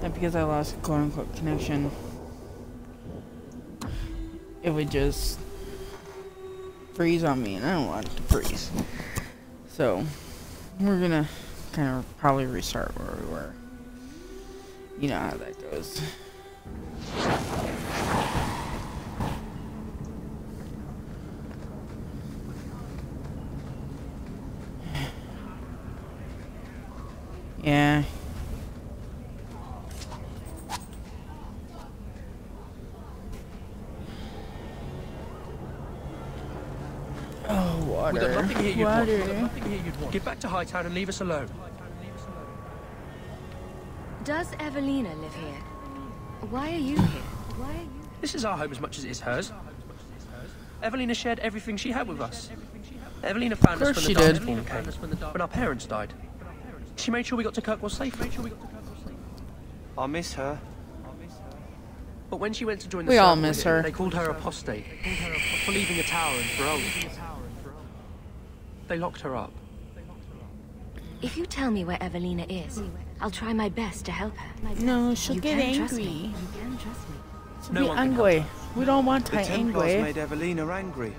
And because I lost quote-unquote connection, it would just freeze on me, and I don't want it to freeze. So, we're gonna kind of probably restart where we were. You know how that goes. Yeah. Oh, water. We've got nothing here you'd Water. want. We've got nothing here you'd want. Get back to Hightown and leave us alone. Does Evelina live here? Why are you here? This is our home as much as it is hers. Evelina shared everything she had with us. Evelina found us when the Darkspawn came, when our parents died. She made sure we got to Kirkwall safely. I miss her. But when she went to join the We all circle miss here, her. they called her apostate for leaving a tower and throne. They locked her up. If you tell me where Evelina is, I'll try my best to help her. No, she'll You get can trust angry. me. You can trust me. She'll No be one can angry. We don't want her The Templars angry. made Evelina angry.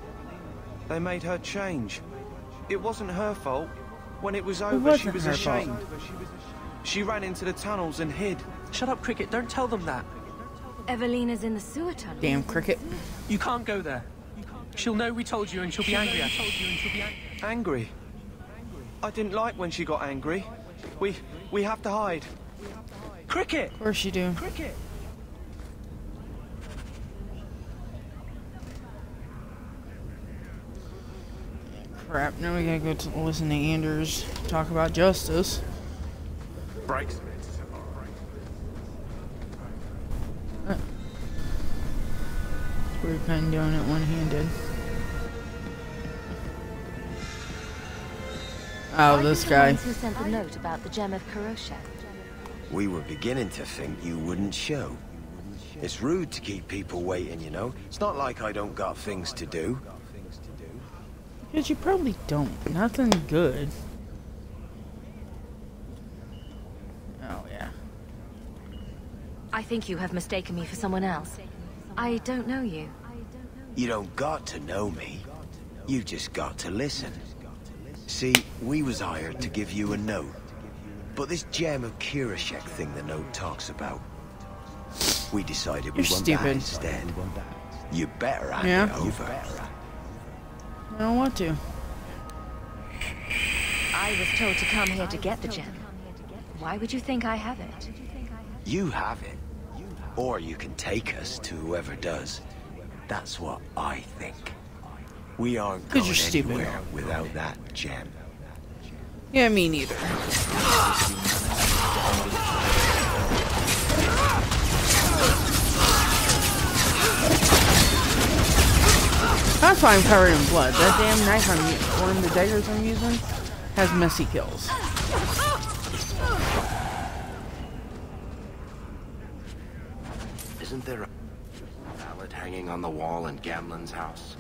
They made her change. It wasn't her fault. When it was over, she wasn't was her fault. ashamed. She ran into the tunnels and hid. Shut up, Cricket. Don't tell them that. Evelina's in the sewer tunnel. Damn cricket. You can't go there. She'll know we told you and she'll be angry at us. Angry? I didn't like when she got angry. We have to hide. Cricket! Of course you do. Cricket! Crap, now we gotta go to listen to Anders talk about justice. Breaks. We're kind of doing it one-handed. Oh, Are this you the guy. ones who sent the note about the gem of Kuroshek? We were beginning to think you wouldn't show. It's rude to keep people waiting, you know. It's not like I don't got things to do. Because you probably don't. Nothing good. Oh, yeah. I think you have mistaken me for someone else. I don't know you. You don't got to know me. You just got to listen. See, we was hired to give you a note. But this gem of Kuroshek thing the note talks about, we decided we You're want that stupid. instead. You better hand Yeah. it over. I don't want to. I was told to come here to get the gem. Why would you think I have it? You have it. Or you can take us to whoever does. That's what I think. We aren't 'Cause going you're stupid. anywhere without that gem. Yeah, me neither. That's why I'm covered in blood. That damn knife I'm using, one of the daggers I'm using, has messy kills. Isn't there a ballad hanging on the wall in Gamlen's house?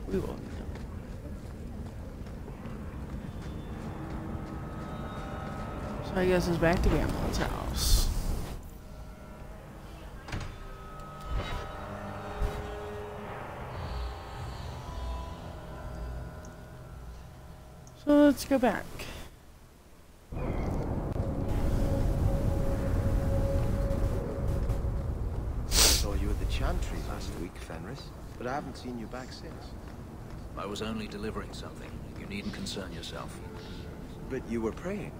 We will. So I guess it's back to Gamlen's house. So let's go back. Saw you at the Chantry last week, Fenris, but I haven't seen you back since. I was only delivering something. You needn't concern yourself. But you were praying.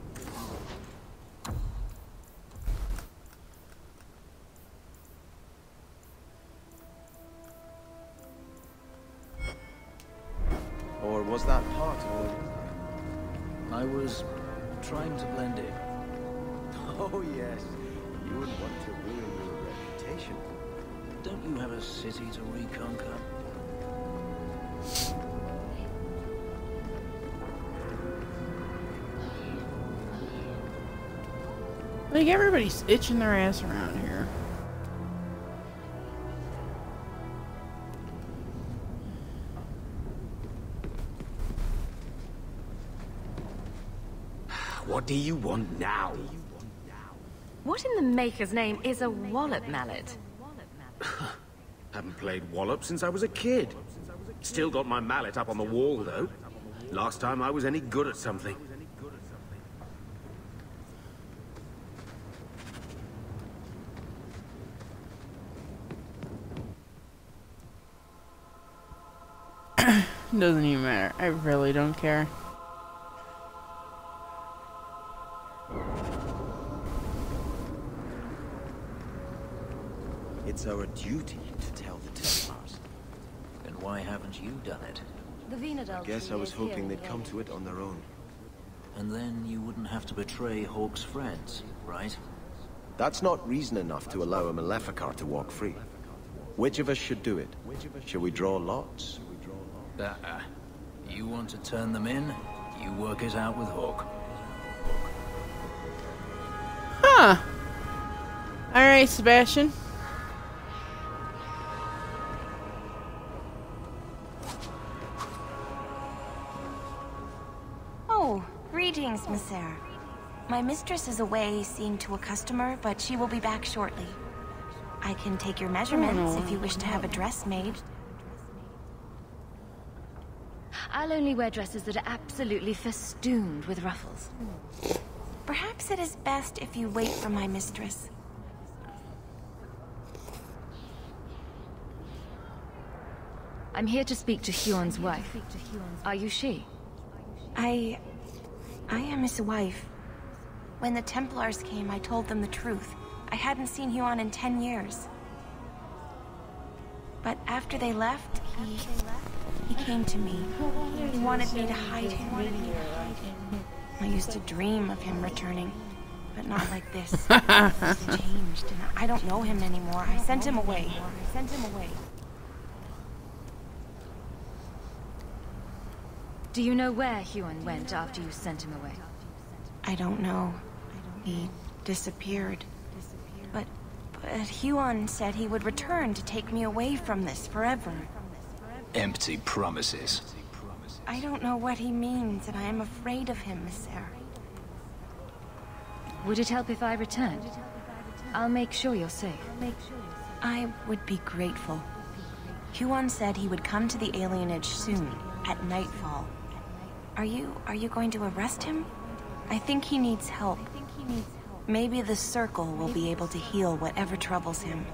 Or was that part of it? I was trying to blend in. Oh yes, you wouldn't want to ruin your reputation. Don't you have a city to reconquer? Like, everybody's itching their ass around here. What What do you want now? What in the maker's name is a wallop mallet? Haven't played wallop since I was a kid. Still got my mallet up on the wall, though. Last time I was any good at something. Doesn't even matter. I really don't care. It's our duty to tell the Templars. Then why haven't you done it? The Venadal I guess tree I was is here hoping in they'd the come inn. to it on their own. And then you wouldn't have to betray Hawke's friends, right? That's not reason enough to allow a Maleficar to walk free. Which of us should do it? Shall we draw lots? You want to turn them in? You work it out with Hawke. Huh. Alright, Sebastian. Oh, greetings, Messer. My mistress is away seeing to a customer, but she will be back shortly. I can take your measurements if you wish to have a dress made. I'll only wear dresses that are absolutely festooned with ruffles. Perhaps it is best if you wait for my mistress. I'm here to speak to Huon's wife. Are you she? I am his wife. When the Templars came, I told them the truth. I hadn't seen Huon in 10 years. But after they left, he came to me. He wanted me to hide him. I used to dream of him returning, but not like this. He's changed, and I don't know him anymore. I sent him away. Do you know where Huon went after you sent him away? I don't know. He disappeared. But Huon said he would return to take me away from this forever. Empty promises. I don't know what he means, and I am afraid of him, Messer. Would it help if I returned? I'll make sure you're safe. I would be grateful. Huon said he would come to the alienage soon, at nightfall. Are you going to arrest him? I think he needs help. Maybe the Circle will be able to heal whatever troubles him.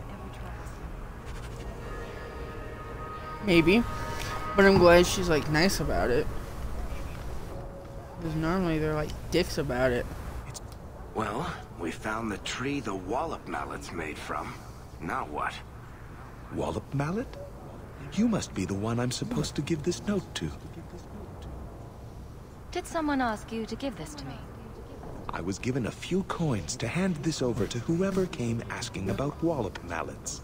Maybe. But I'm glad she's like nice about it. Because normally they're like dicks about it. Well, we found the tree the wallop mallet's made from. Now what? Wallop mallet? You must be the one I'm supposed to give this note to. Did someone ask you to give this to me? I was given a few coins to hand this over to whoever came asking about wallop mallets.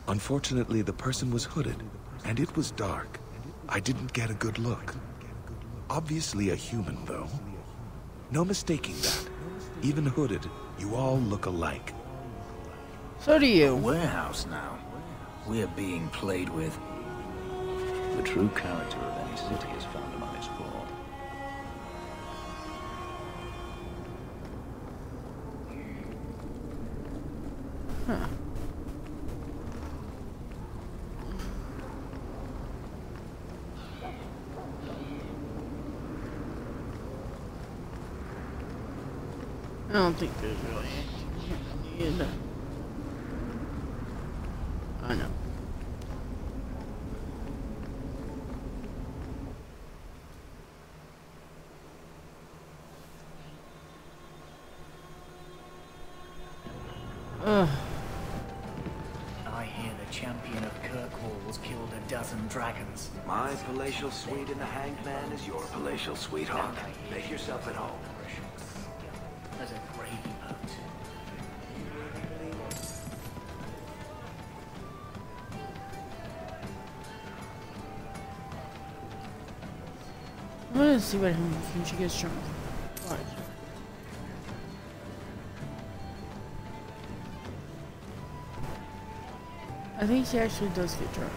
Unfortunately, the person was hooded, and it was dark. I didn't get a good look. Obviously a human, though. No mistaking that. Even hooded, you all look alike. So do you. Warehouse now. We're being played with. The true character of any city is found among its poor. Huh. I don't think there's really anything you need. I know. Ugh. I hear the champion of Kirkwall's killed a dozen dragons. My palatial suite in the Hanged Man is your palatial sweetheart. Make yourself at home. As a gravy boat. I'm gonna see what happens when she gets drunk. What? I think she actually does get drunk.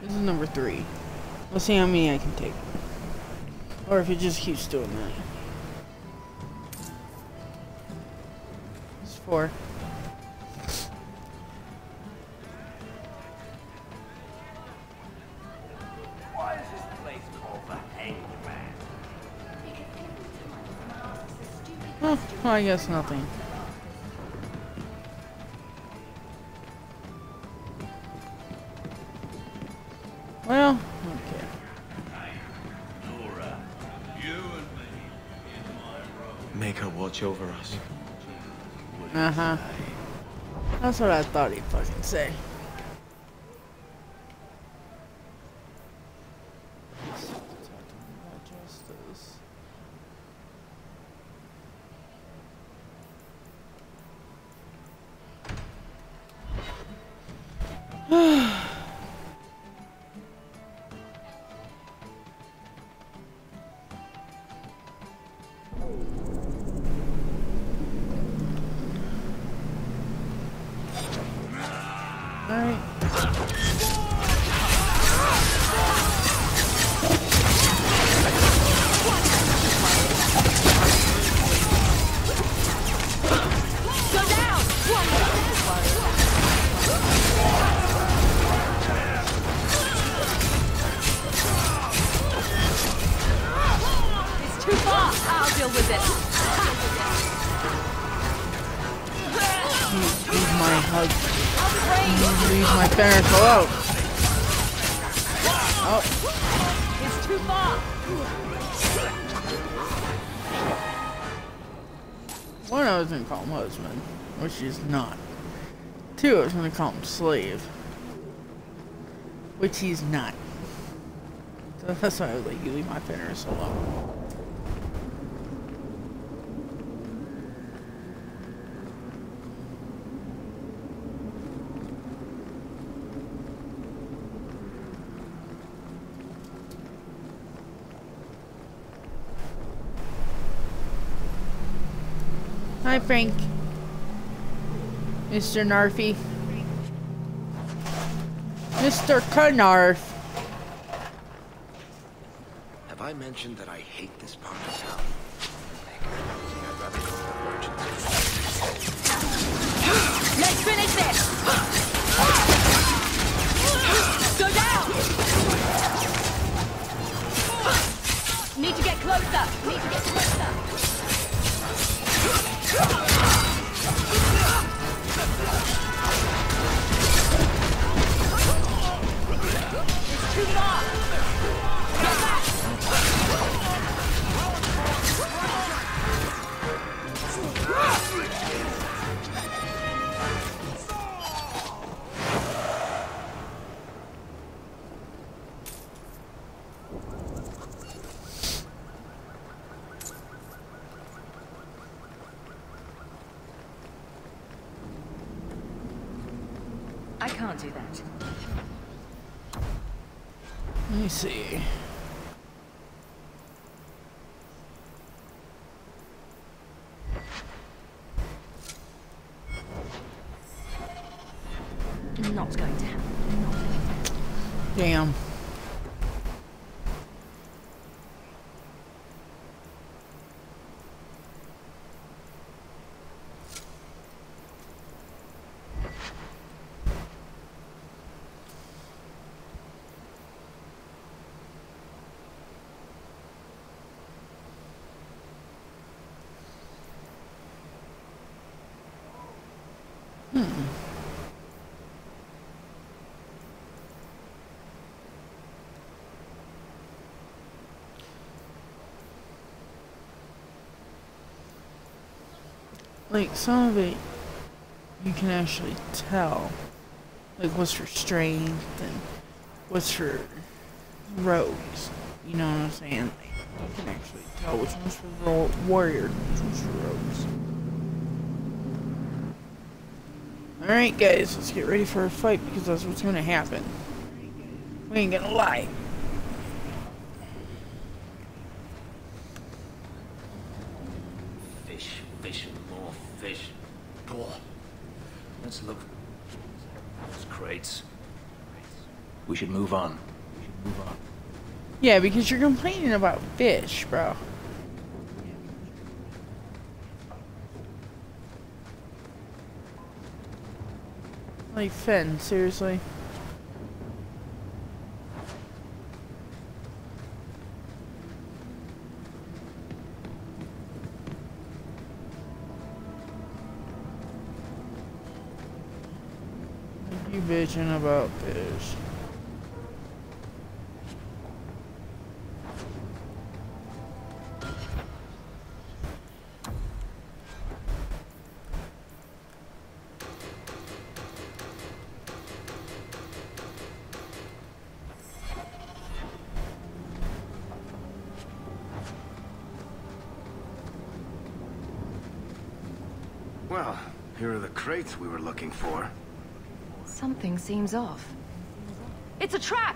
This is number 3. Let's see how many I can take. Or if he just keeps doing that. It's 4. Why is this place called the Hangman? Oh, I guess nothing. Well, okay. Nora, you and me in my room. Make her watch over us. Uh-huh. That's what I thought he'd fucking say. Alright. Go down! It's too far! I'll deal with it. Leave my hug. Leave my parents alone. Oh. It's too far! 1, I was gonna call him husband, which he's not. 2, I was gonna call him slave, which he's not. So that's why I was like, you leave my parents alone. Hi, Frank. Mr. Narfy. Mr. Knarf. Have I mentioned that I hate this part of town? I'd rather go to the merchants. Let's finish this! Go down! Need to get closer! Need to get closer! It's too far! Get back! I can't do that. Let me see. Not going to happen. Damn. Like, some of it, you can actually tell. Like, what's for strength and what's for rogues. You know what I'm saying? Like, you can actually tell which one's for warriors and which one's for rogues. Alright, guys, let's get ready for a fight because that's what's gonna happen. We ain't gonna lie. Fish, and more fish. Boy, let's look. Those crates. We should move on. Yeah, because you're complaining about fish, bro. Like, Finn, seriously. Like, you bitching about fish. Well, here are the crates we were looking for. Something seems off. It's a trap!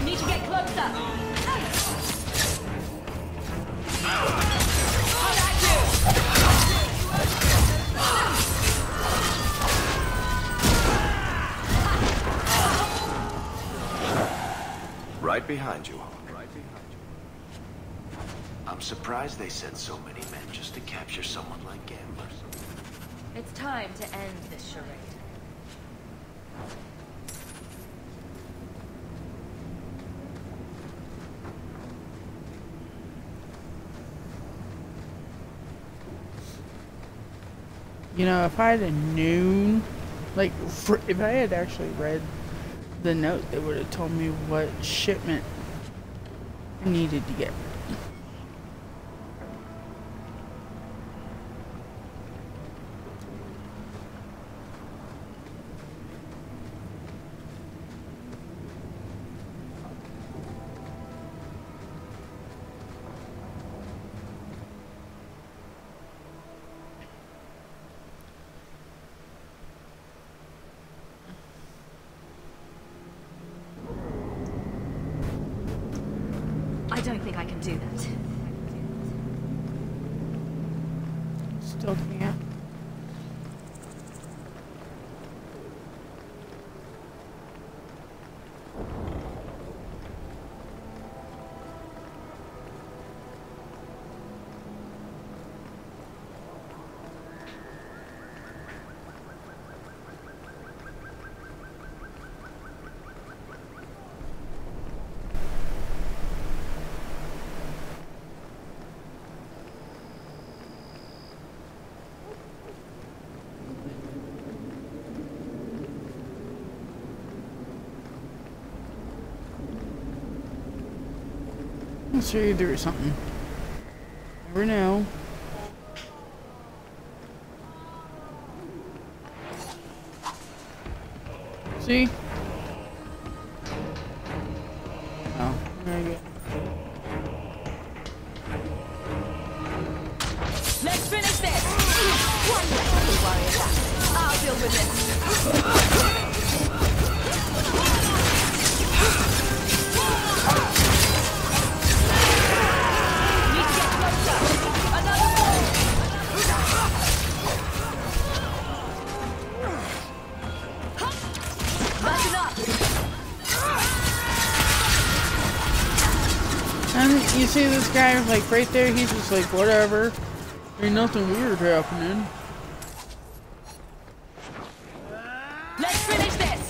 Need to get closer! Right behind you. I'm surprised they sent so many men just to capture someone like Gambler. It's time to end this charade. You know, if I had known, like, if I had actually read the note, they would have told me what shipment I needed to get. I don't think I can do that. Still can't. Let's show you through something. Never know. See? Oh, very good. Let's finish this! One less to worry about. I'll deal with this. Need to get closer. Another ball. That's enough. And you see this guy, like, right there, he's just like, whatever. Ain't nothing weird happening. Let's finish this.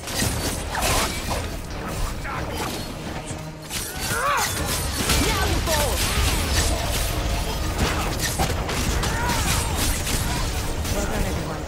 Now you fall. Well done, everyone.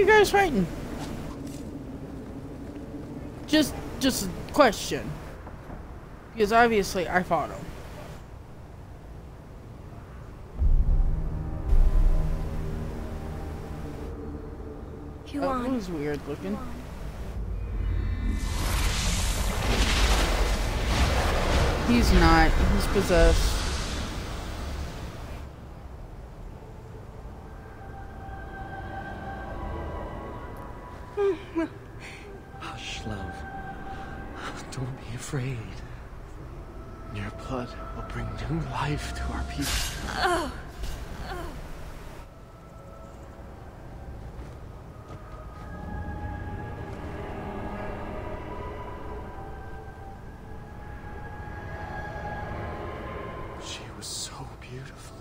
you guys fighting? Just a question. Because obviously I fought him. That was weird looking. He's not. He's possessed. Hush, love. Don't be afraid. Your blood will bring new life to our people. She was so beautiful.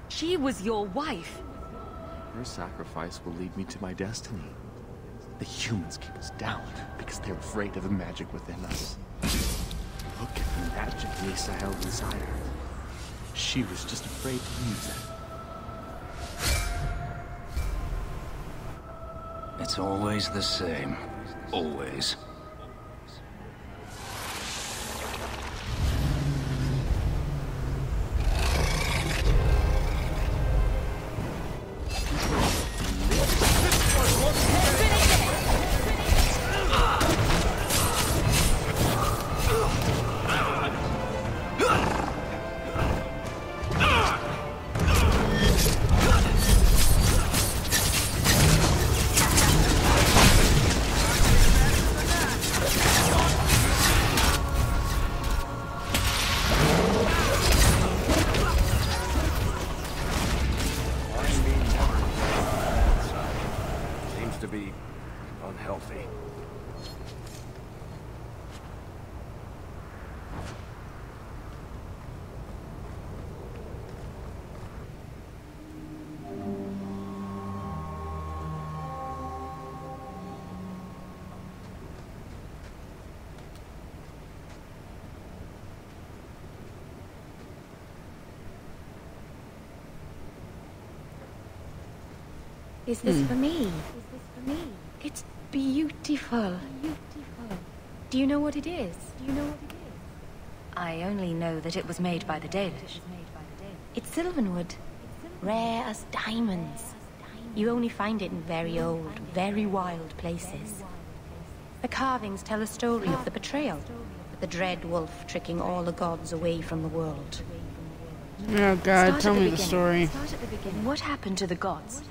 She was your wife. Her sacrifice will lead me to my destiny. The humans keep us down because they're afraid of the magic within us. Look at the magic Lisa held inside her. She was just afraid to use it. It's always the same. Always. To be unhealthy. Is this for me? It's beautiful. Do you know what it is? I only know that it was made by the Dalish. It's sylvanwood, rare as diamonds. You only find it in very old, very wild places. The carvings tell a story of the betrayal, the dread wolf tricking all the gods away from the world. Oh God, tell me the story. Start at the beginning. What happened to the gods?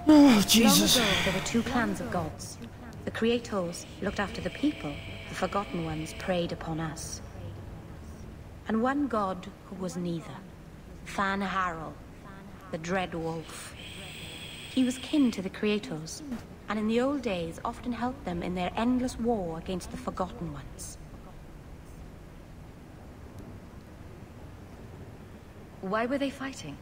Oh, Jesus. Long ago, there were two clans of gods. The Creators looked after the people, the Forgotten Ones preyed upon us. And one god who was neither. Fan Harel, the Dread Wolf. He was kin to the Creators, and in the old days often helped them in their endless war against the Forgotten Ones. Why were they fighting?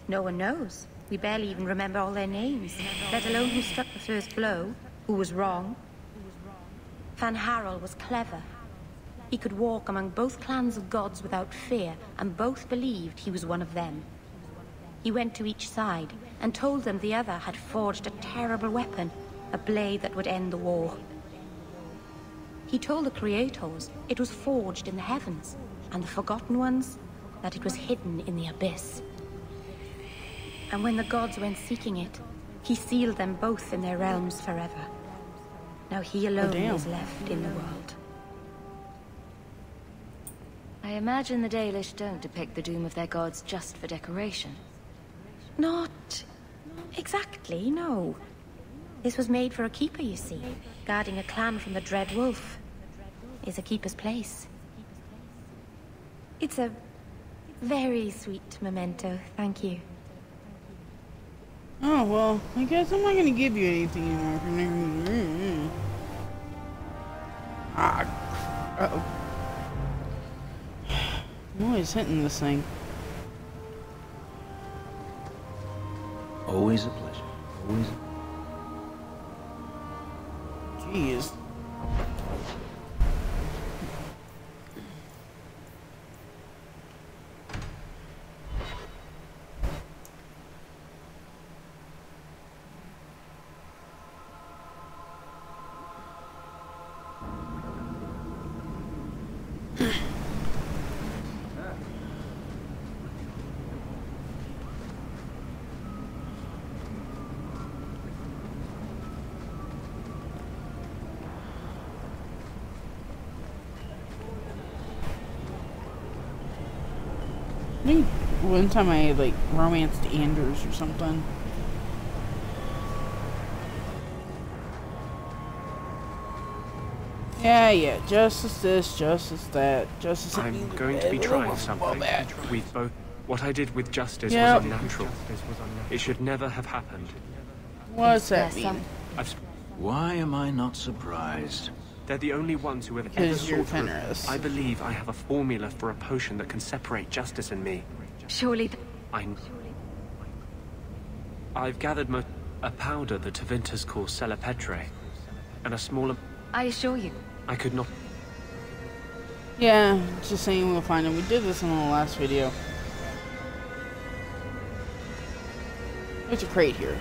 No one knows. We barely even remember all their names, let alone who struck the first blow, who was wrong. Fan Harel was clever. He could walk among both clans of gods without fear, and both believed he was one of them. He went to each side and told them the other had forged a terrible weapon, a blade that would end the war. He told the Creators it was forged in the heavens, and the Forgotten Ones that it was hidden in the abyss. And when the gods went seeking it, he sealed them both in their realms forever. Now he alone is left in the world. I imagine the Dalish don't depict the doom of their gods just for decoration. Not exactly, no. This was made for a keeper, you see. Guarding a clan from the Dread Wolf is a keeper's place. It's a very sweet memento, thank you. Oh, well, I guess I'm not gonna give you anything anymore. Uh-oh. I'm always hitting this thing. Always a pleasure. Always a... Jeez. think one time I like romanced Anders or something. Yeah, justice this, justice that, justice that. I'm going to be trying something. We've both... What I did with Justice was unnatural. It should never have happened. What's that mean? Why am I not surprised? They're the only ones who have ever sought proof. I believe I have a formula for a potion that can separate Justice and me. Surely... I've gathered a powder that Tevinter's call Celepetre, and a smaller... I assure you. I could not... Yeah, just saying we'll find him. We did this in the last video. There's a crate here.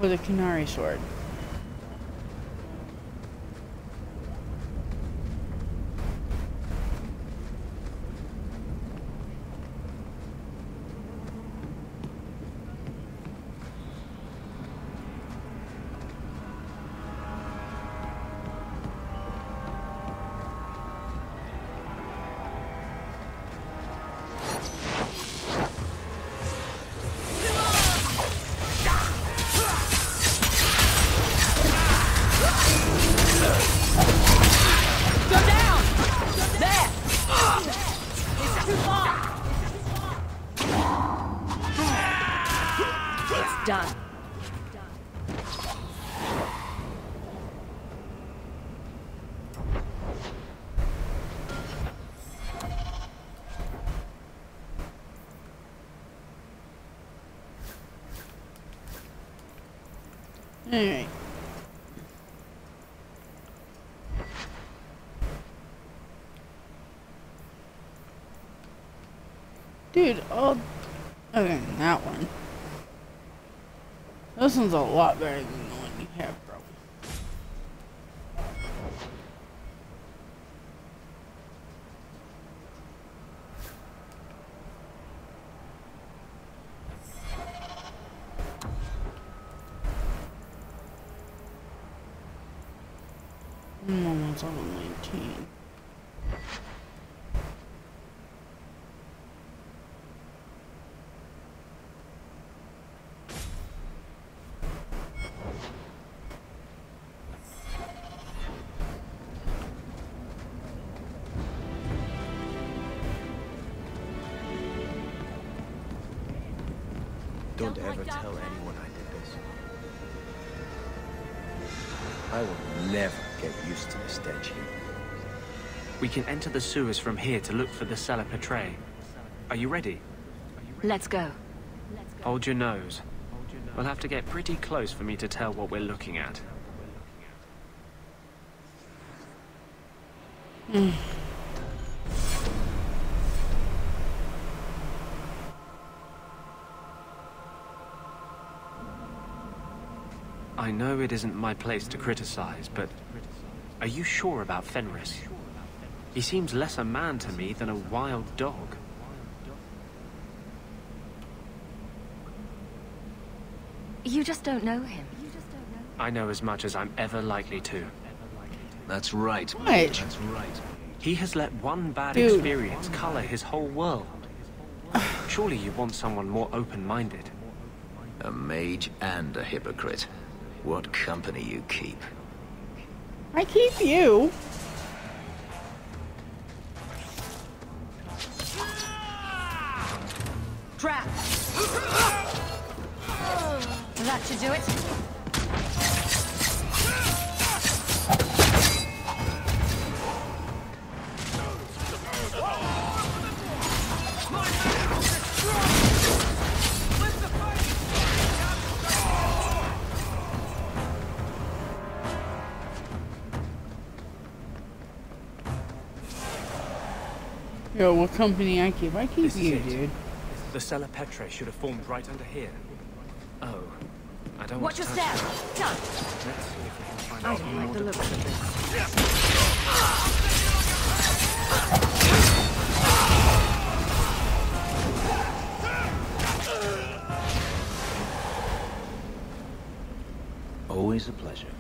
With a Kunari sword. Done. Alright. Dude, other than that one. This one's a lot better than the one you have, bro. It's level 19. Don't ever tell anyone I did this. I will never get used to the stench here. We can enter the sewers from here to look for the Celepetre. Are you ready? Let's go. Hold your nose. We'll have to get pretty close for me to tell what we're looking at. I know it isn't my place to criticize, but are you sure about Fenris? He seems less a man to me than a wild dog. You just don't know him. I know as much as I'm ever likely to. That's right, Mage. That's right. He has let one bad Dude. experience color his whole world. Surely you want someone more open-minded. A mage and a hypocrite. What company you keep. I keep you. Trap! That should do it. Yo, what company I keep? I keep This is you, it. dude. The Celepetre should have formed right under here. Oh, I don't Watch want your to touch step! it. Done! Let's see if we can find I out don't more like the look of this. Always a pleasure.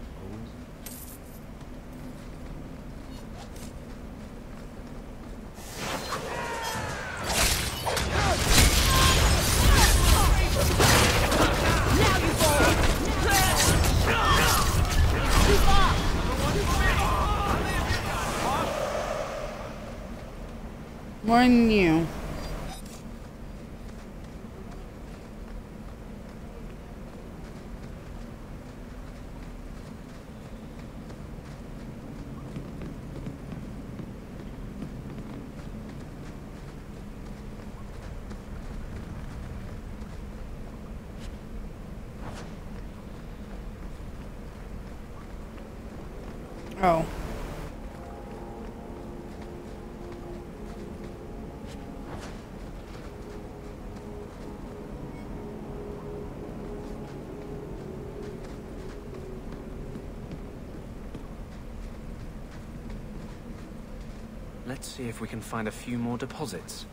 More than you. Oh. Let's see if we can find a few more deposits.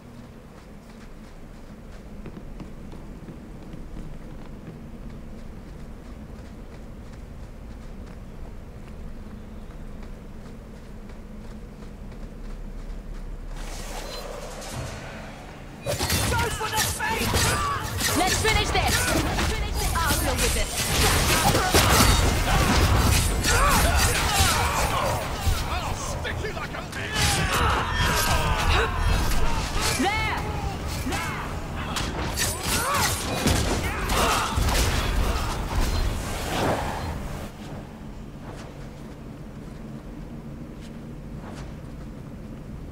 Let's finish this! I'll deal with this. I'll stick you like a pig! There!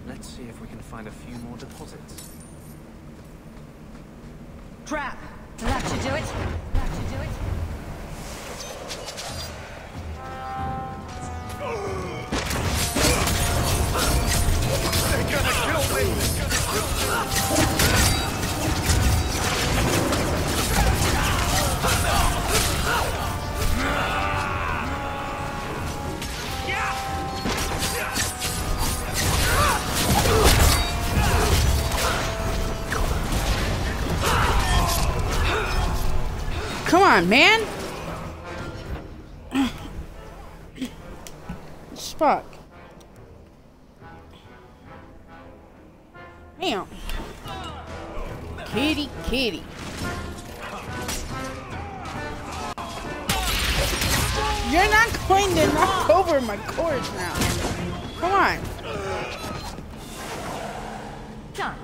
Let's see if we can find a few more deposits. Trap! That should do it. That should do it. They're gonna kill me! Come on, man. Spock. Damn. Kitty, kitty. You're not going to knock over my cords now. Come on. Done.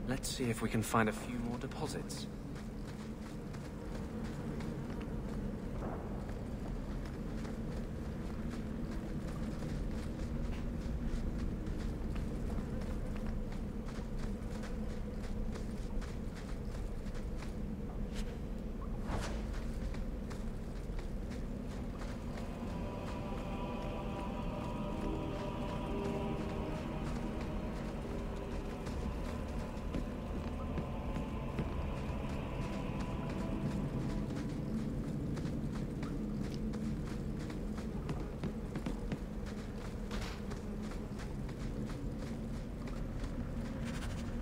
Let's see if we can find a few more deposits.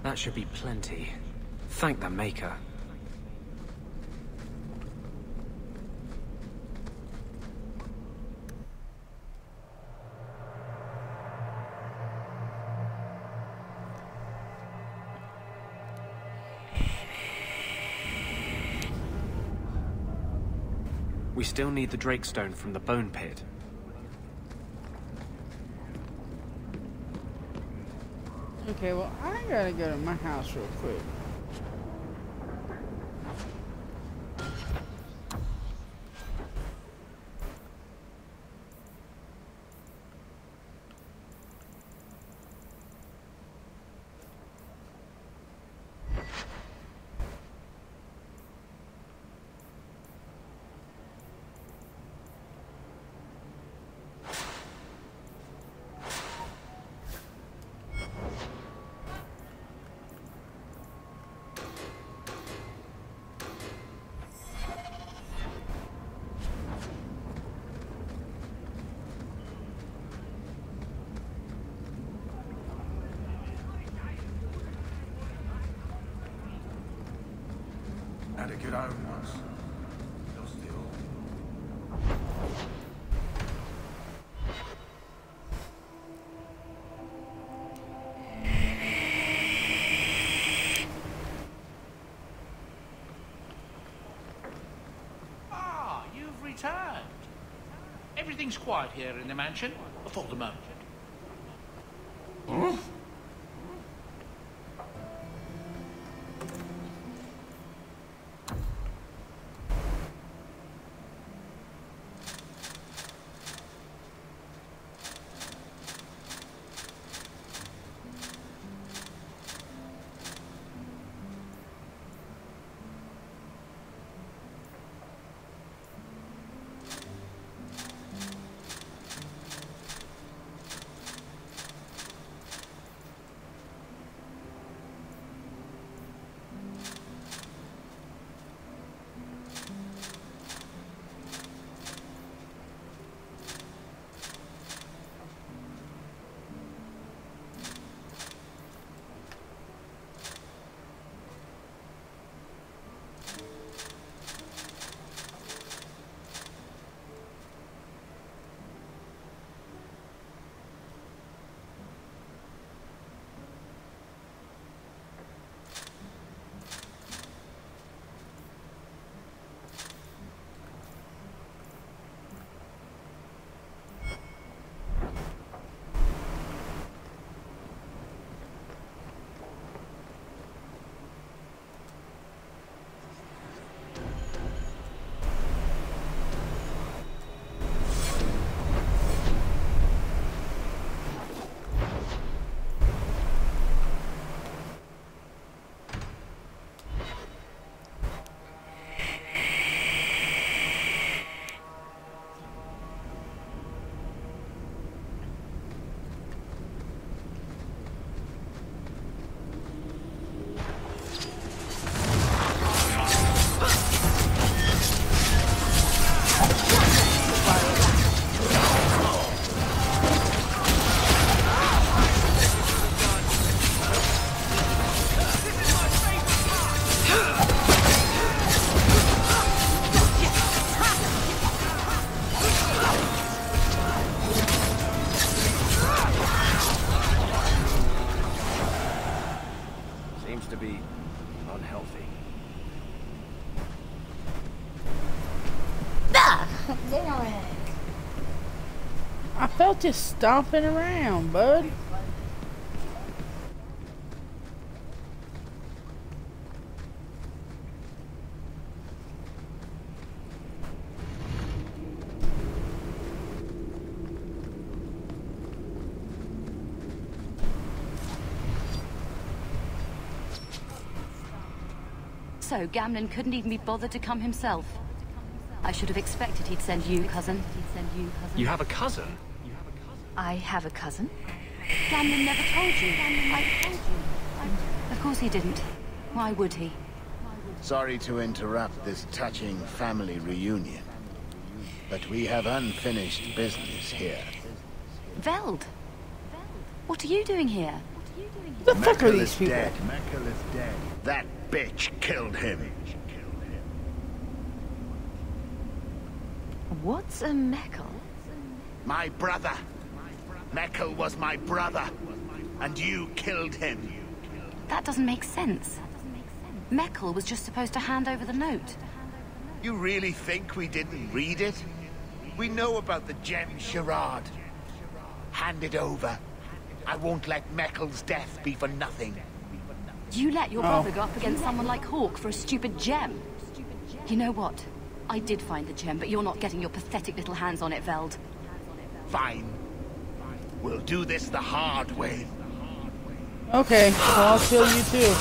That should be plenty. Thank the Maker. We still need the Drakestone from the Bone Pit. Okay, well, I gotta go to my house real quick. had a good home once. Lost it all. Ah, you've returned. Everything's quiet here in the mansion, for the moment. Huh? I felt you stomping around, bud. So, Gamlen couldn't even be bothered to come himself. I should have expected he'd send you, cousin. You have a cousin? I have a cousin? Gamlen never told you. Of course he didn't. Why would he? Sorry to interrupt this touching family reunion, but we have unfinished business here. Veld! What are you doing here? The fuck are these people? Meckel is dead. That bitch killed him. What's a Meckel? My brother. Meckel was my brother, and you killed him. That doesn't make sense. Meckel was just supposed to hand over the note. You really think we didn't read it? We know about the gem charade. Hand it over. I won't let Meckel's death be for nothing. You let your brother go up against someone like Hawk for a stupid gem. You know what? I did find the gem, but you're not getting your pathetic little hands on it, Veld. Fine. We'll do this the hard way. Okay, so I'll kill you too.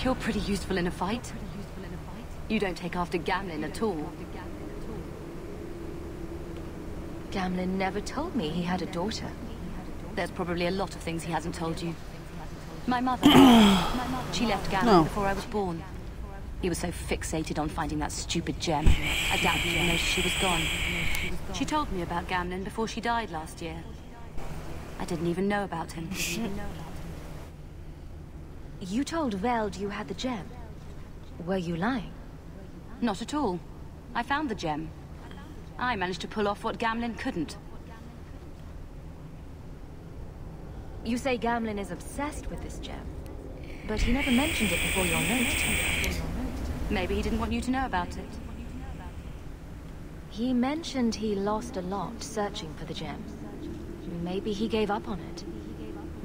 You're pretty useful in a fight. You don't take after Gamlin at all. Gamlin never told me he had a daughter. There's probably a lot of things he hasn't told you. My mother, she left Gamlin before I was born. He was so fixated on finding that stupid gem. I doubt he even noticed she was gone. She told me about Gamlin before she died last year. I didn't even know about him. You told Veld you had the gem. Were you lying? Not at all. I found the gem. I managed to pull off what Gamlin couldn't. You say Gamlin is obsessed with this gem, but he never mentioned it before your note turned out. Maybe he didn't want you to know about it. He mentioned he lost a lot searching for the gem. Maybe he gave up on it.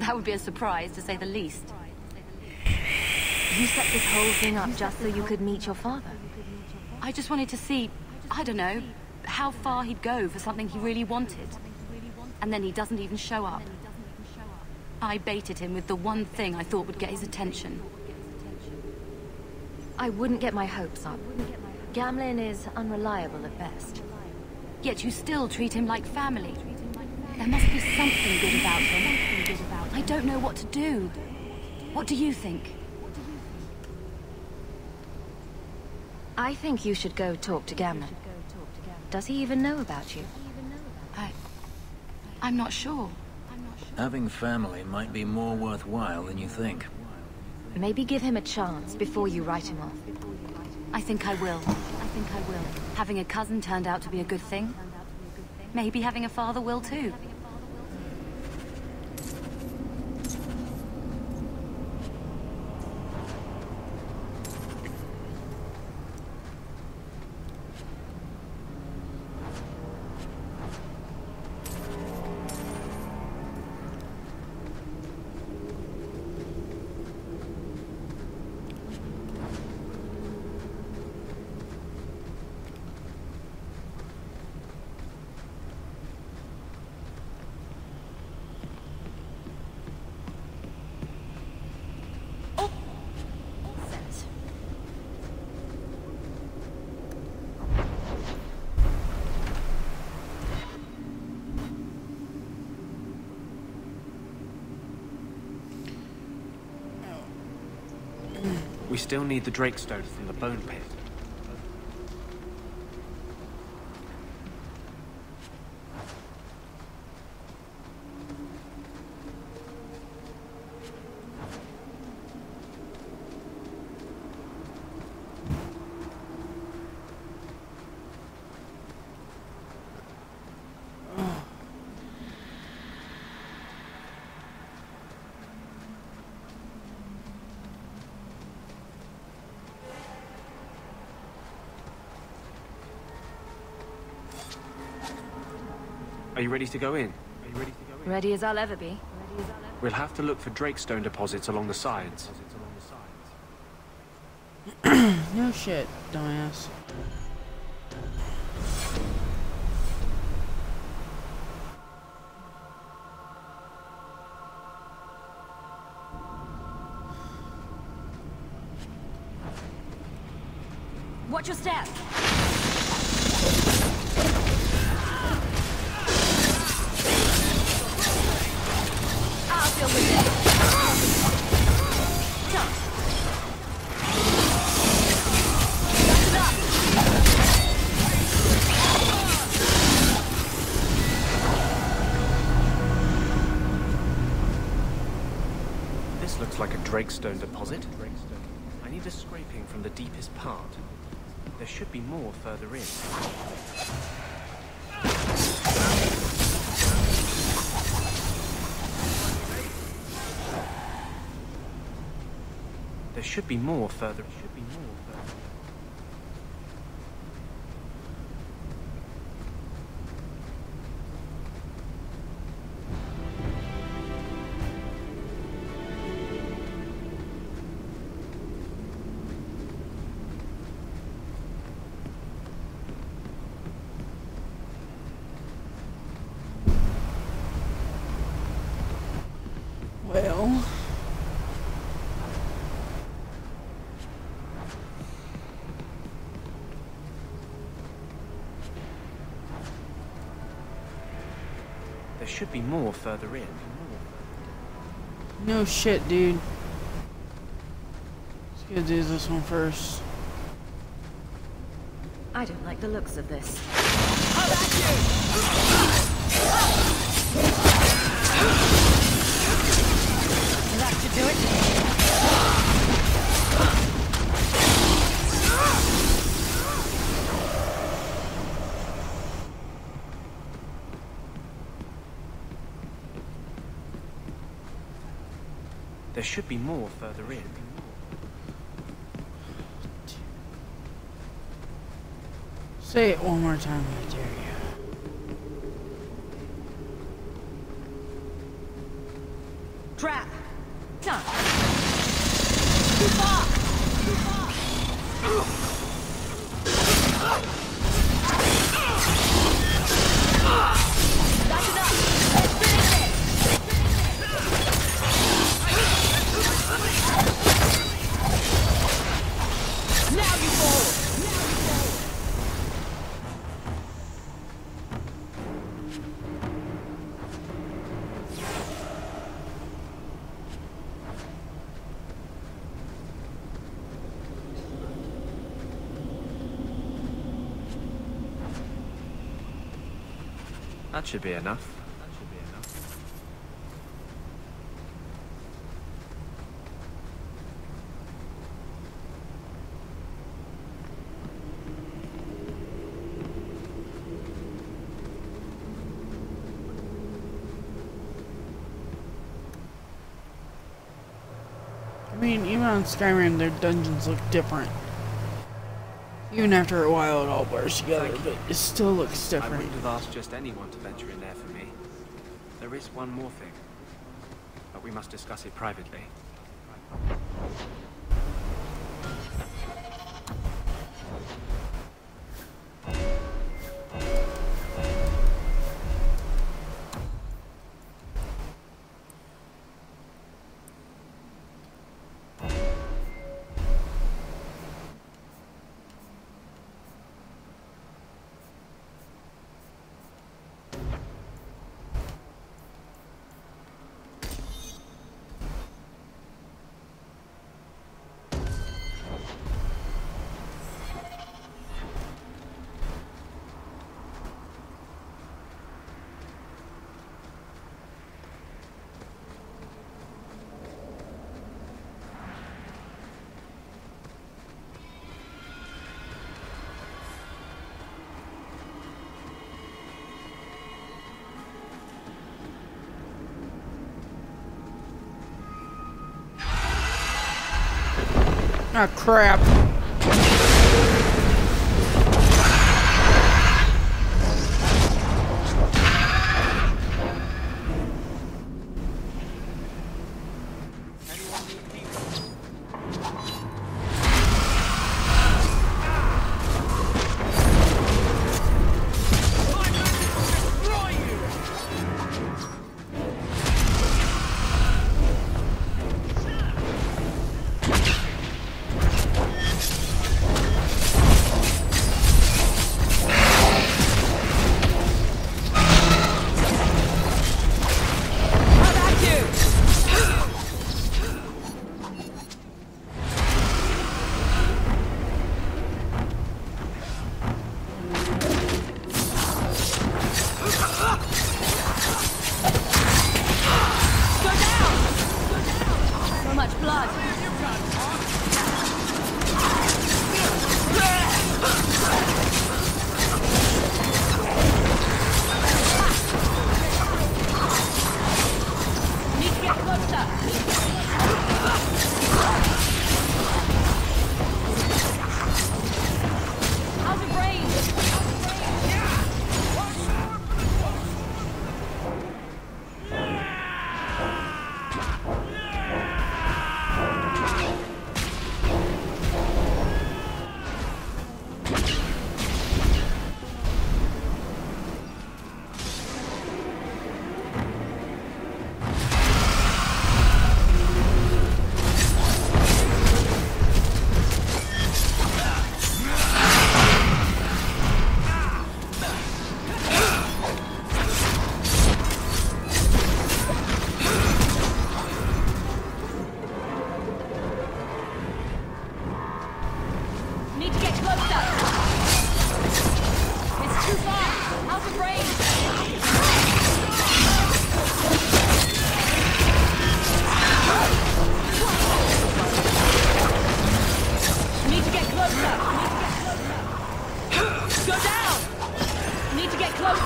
That would be a surprise, to say the least. You set this whole thing up just so you could meet your father? I just wanted to see, I don't know, how far he'd go for something he really wanted. And then he doesn't even show up. I baited him with the one thing I thought would get his attention. I wouldn't get my hopes up. Gamlin is unreliable at best. Yet you still treat him like family. There must be something good about him. I don't know what to do. What do you think? I think you should go talk to Gamlin. Does he even know about you? I'm not sure. Having family might be more worthwhile than you think. Maybe give him a chance before you write him off. I think I will. Having a cousin turned out to be a good thing. Maybe having a father will too. We still need the Drakestone from the bone pit. Are you ready to go in? Ready as I'll ever be. We'll have to look for Drakestone deposits along the sides. No shit, dumbass. Watch your step. I'll deal with it. Jump. Back it up. This looks like a Drakestone deposit. I need a scraping from the deepest part. There should be more further in. There should be more further. Well, should be more further in. No shit, dude. Let's go do this one first. I don't like the looks of this. That should do it. There should be more further in. Say it one more time, I dare you. Trap! No! Too far! Too far! That's enough! Let's finish it! Now you fall! That should be enough. I mean, even on Skyrim, their dungeons look different. Even after a while, it all blurs together, but it still looks I different. wouldn't have asked just anyone to venture in there for me. There is one more thing, but we must discuss it privately. Ah, crap.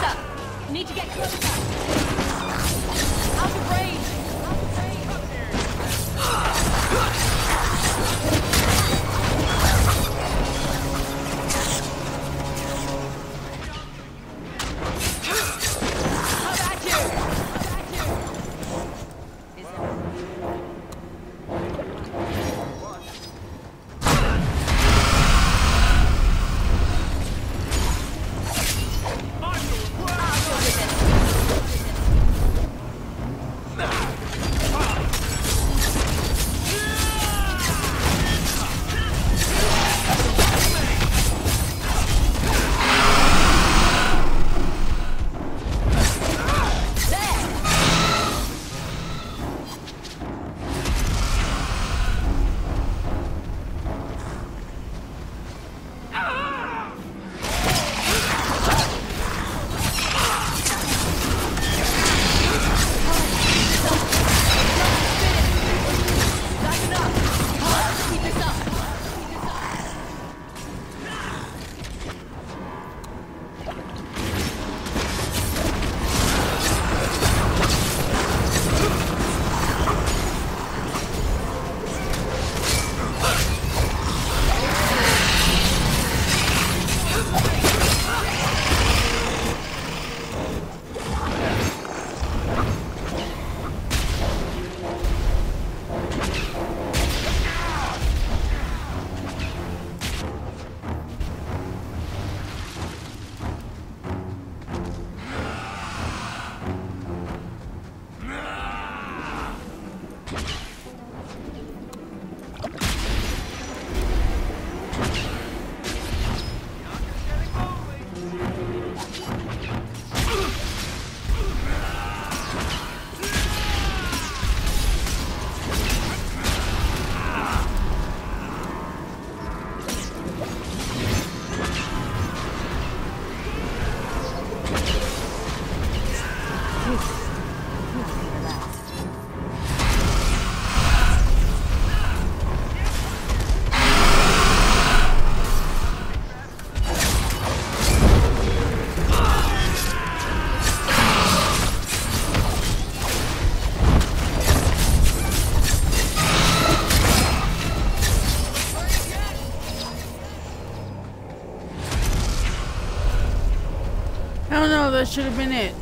Closer! Need to get closer! Out of range! I don't know, that should have been it.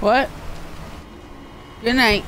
What? Good night.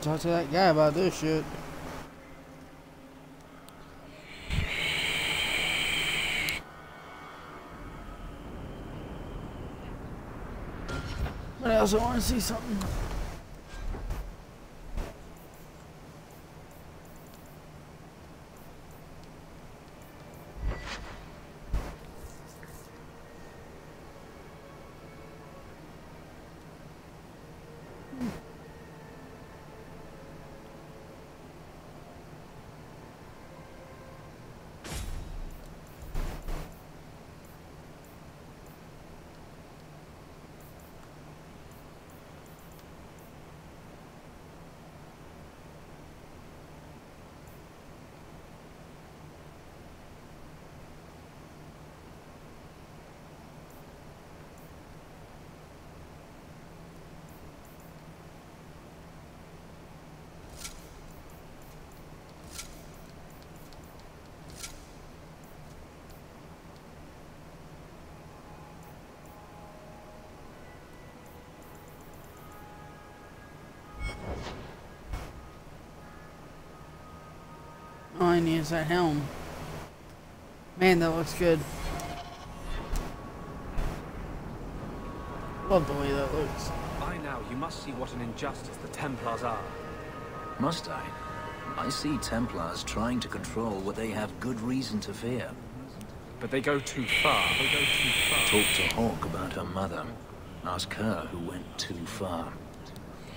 Talk to that guy about this shit. But I also want to see something. All I need is that helm. Man, that looks good. Love the way that looks. By now, you must see what an injustice the Templars are. Must I? I see Templars trying to control what they have good reason to fear. But they go too far. Talk to Hawk about her mother. Ask her who went too far.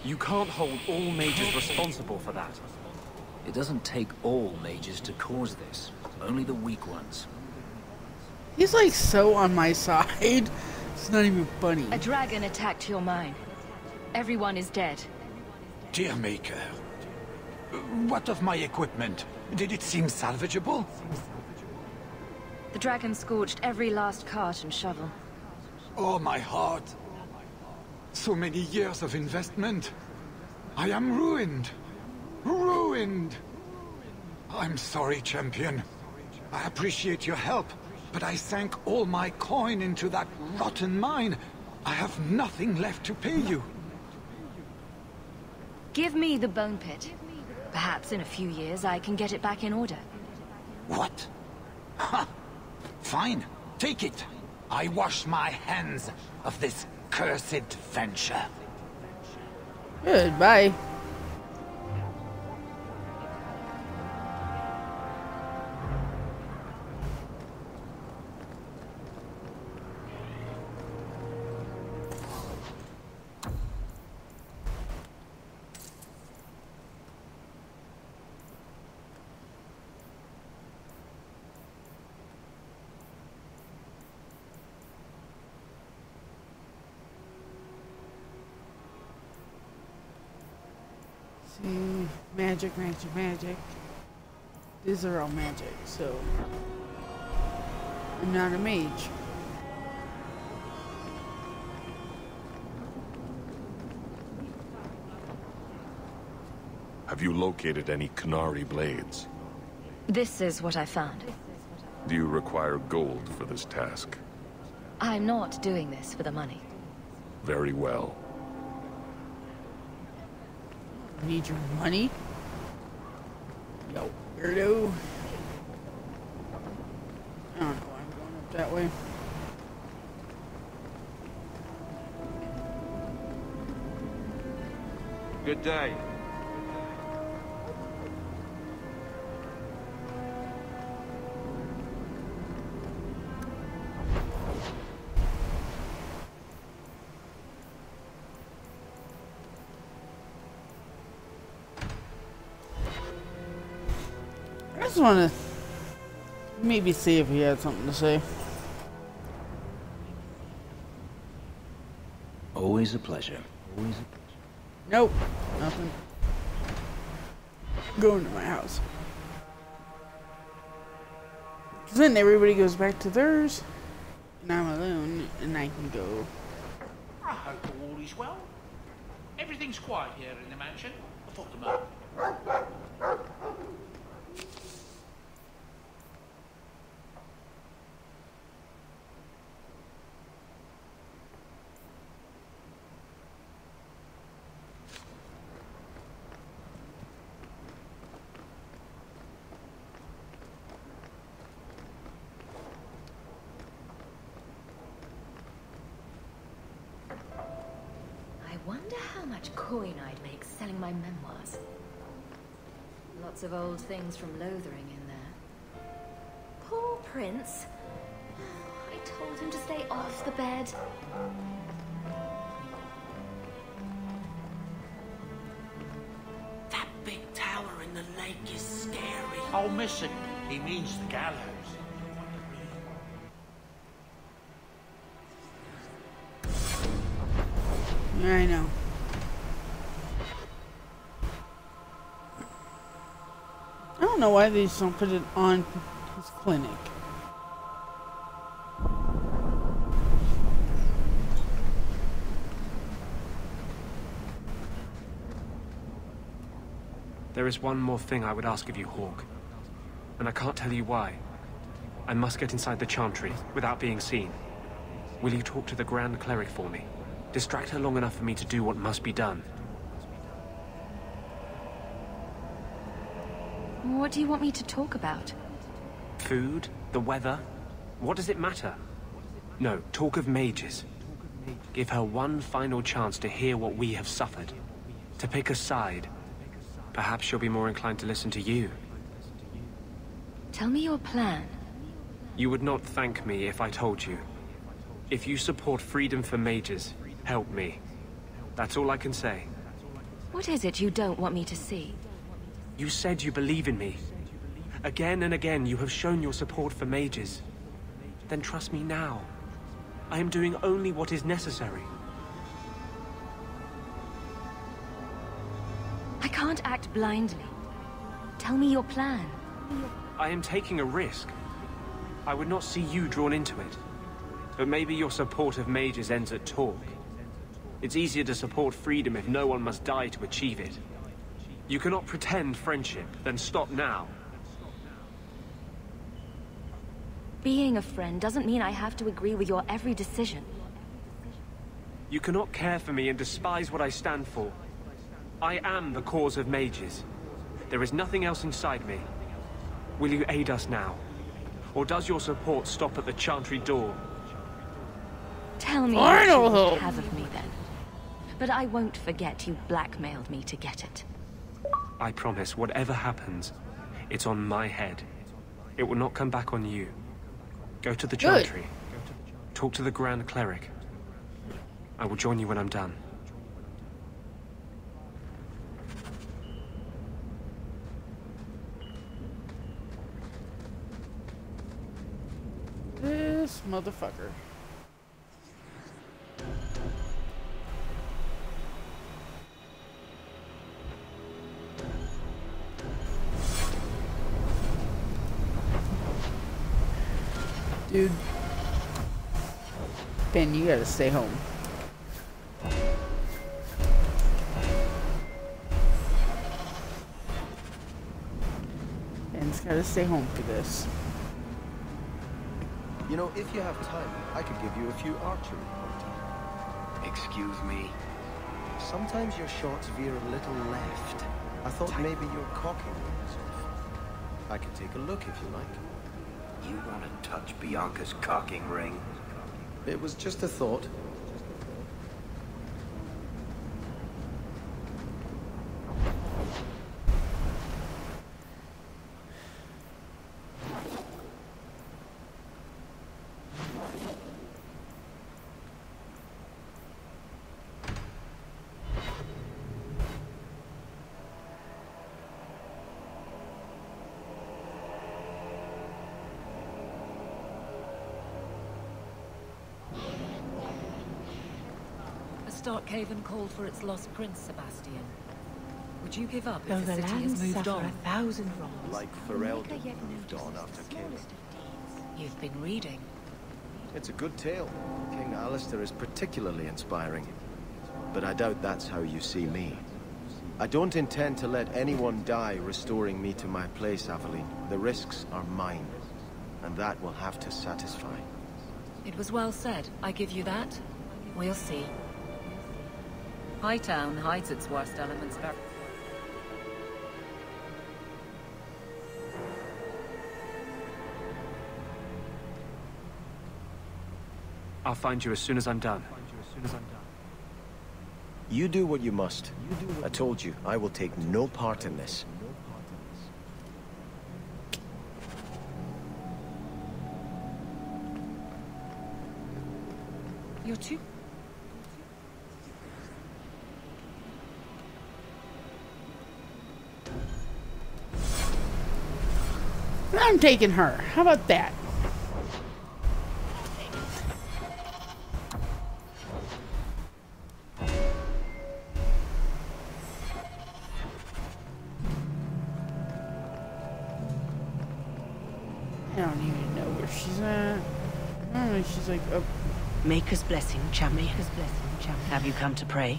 You can't hold all mages responsible for that. It doesn't take all mages to cause this. Only the weak ones. He's like so on my side. It's not even funny. A dragon attacked your mine. Everyone is dead. Dear Maker, what of my equipment? Did it seem salvageable? The dragon scorched every last cart and shovel. Oh, my heart. So many years of investment. I am ruined. Ruined! I'm sorry, champion. I appreciate your help, but I sank all my coin into that rotten mine. I have nothing left to pay you. Give me the bone pit. Perhaps in a few years I can get it back in order. What? Ha! Fine, take it. I wash my hands of this cursed venture. Goodbye. See, magic, magic, magic. These are all magic, so I'm not a mage. Have you located any Canary blades? This is what I found. Do you require gold for this task? I'm not doing this for the money. Very well. Need your money? Yo, weirdo. I don't know why I'm going up that way. Good day. I just want to maybe see if he had something to say. Always a pleasure. Always a pleasure. Nope, nothing. Going to my house. Because then everybody goes back to theirs, and I'm alone, and I can go. I hope all is well. Everything's quiet here in the mansion. I thought the man. how much coin I'd make selling my memoirs. Lots of old things from Lothering in there. Poor Prince. I told him to stay off the bed. That big tower in the lake is scary. Oh, missing. He means the gallows. Yeah, I know. I don't know why they just don't put it on his clinic. There is one more thing I would ask of you, Hawk. And I can't tell you why. I must get inside the Chantry without being seen. Will you talk to the Grand Cleric for me? Distract her long enough for me to do what must be done. What do you want me to talk about? Food? The weather? What does it matter? No, talk of mages. Give her one final chance to hear what we have suffered. To pick a side. Perhaps she'll be more inclined to listen to you. Tell me your plan. You would not thank me if I told you. If you support freedom for mages, help me. That's all I can say. What is it you don't want me to see? You said you believe in me. Again and again you have shown your support for mages. Then trust me now. I am doing only what is necessary. I can't act blindly. Tell me your plan. I am taking a risk. I would not see you drawn into it. But maybe your support of mages ends at talk. It's easier to support freedom if no one must die to achieve it. You cannot pretend friendship, then stop now. Being a friend doesn't mean I have to agree with your every decision. You cannot care for me and despise what I stand for. I am the cause of mages. There is nothing else inside me. Will you aid us now? Or does your support stop at the Chantry door? Tell me what you would have of me then. But I won't forget you blackmailed me to get it. I promise, whatever happens, it's on my head. It will not come back on you. Go to the Chantry. Talk to the Grand Cleric. I will join you when I'm done. This motherfucker. Dude. Ben, you gotta stay home. Ben's gotta stay home for this. You know, if you have time, I could give you a few archery pointers. Excuse me? Sometimes your shots veer a little left. I thought maybe your cocking was off. I could take a look if you like. You want to touch Bianca's cocking ring? It was just a thought. Starkhaven called for its lost prince, Sebastian. Would you give up Though if the the city has lands moved suffer on? 1,000 wrongs. Like Ferelden moved on after King. You've been reading. It's a good tale. King Alistair is particularly inspiring. But I doubt that's how you see me. I don't intend to let anyone die restoring me to my place, Aveline. The risks are mine. And that will have to satisfy. It was well said. I give you that. We'll see. Hightown hides its worst elements very... I'll find you as soon as I'm done. You do what you must. I told you, I will take no part in this. You're too... I'm taking her. How about that? I don't even know where she's at. I don't know, she's like up. Maker's blessing, champion. Maker's blessing, champion. Have you come to pray?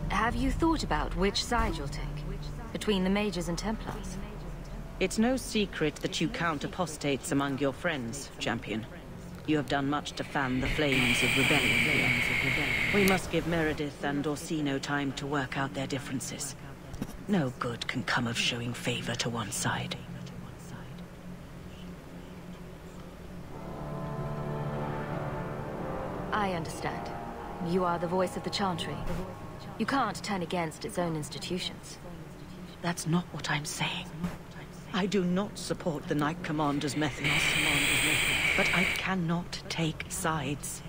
Have you thought about which side you'll take? Between the Mages and Templars? It's no secret that you count apostates among your friends, champion. You have done much to fan the flames of rebellion here. We must give Meredith and Orsino time to work out their differences. No good can come of showing favor to one side. I understand. You are the voice of the Chantry. You can't turn against its own institutions. That's not what I'm saying. I do not support the Knight Commander's methods. But I cannot take sides.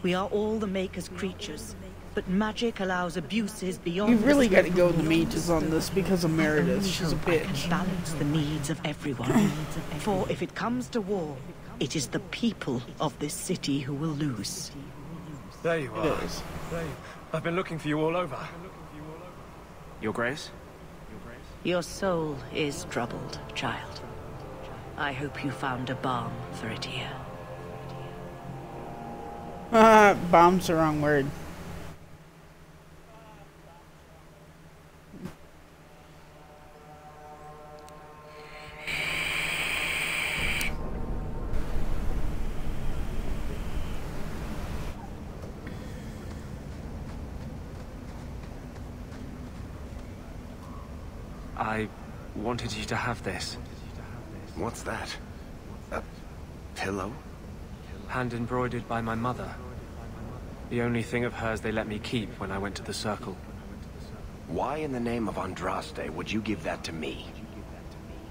We are all the Maker's creatures, but magic allows abuses beyond... You really got to go with the Mages on this because of Meredith. She's a bitch. Balance the needs of everyone. For if it comes to war, it is the people of this city who will lose. There you are. I've been looking for you all over. Your Grace? Your soul is troubled, child. I hope you found a balm for it here. Bomb's the wrong word. I wanted you to have this. What's that? A pillow? Hand embroidered by my mother. The only thing of hers they let me keep when I went to the Circle. Why in the name of Andraste would you give that to me?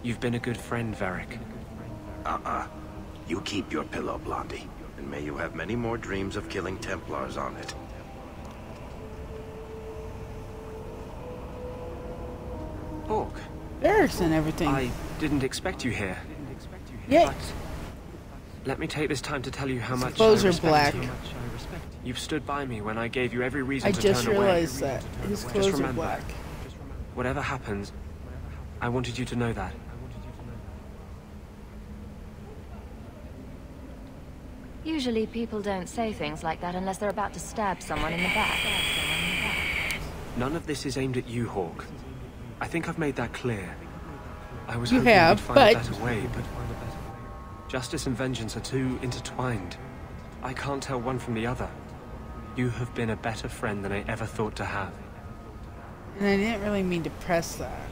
You've been a good friend, Varric. You keep your pillow, Blondie. And may you have many more dreams of killing Templars on it. Hawk. Eric's and everything. I didn't expect you here. Yeah. But let me take this time to tell you how much clothes I are respect black. you. You've stood by me when I gave you every reason I to just turn away. realized that. His Just clothes are remember, black. whatever happens, I wanted you to know that. Usually people don't say things like that unless they're about to stab someone in the back. None of this is aimed at you, Hawk. I think I've made that clear. I was You hoping have, we'd find a but- better way, but justice and vengeance are too intertwined. I can't tell one from the other. You have been a better friend than I ever thought to have. And I didn't really mean to press that.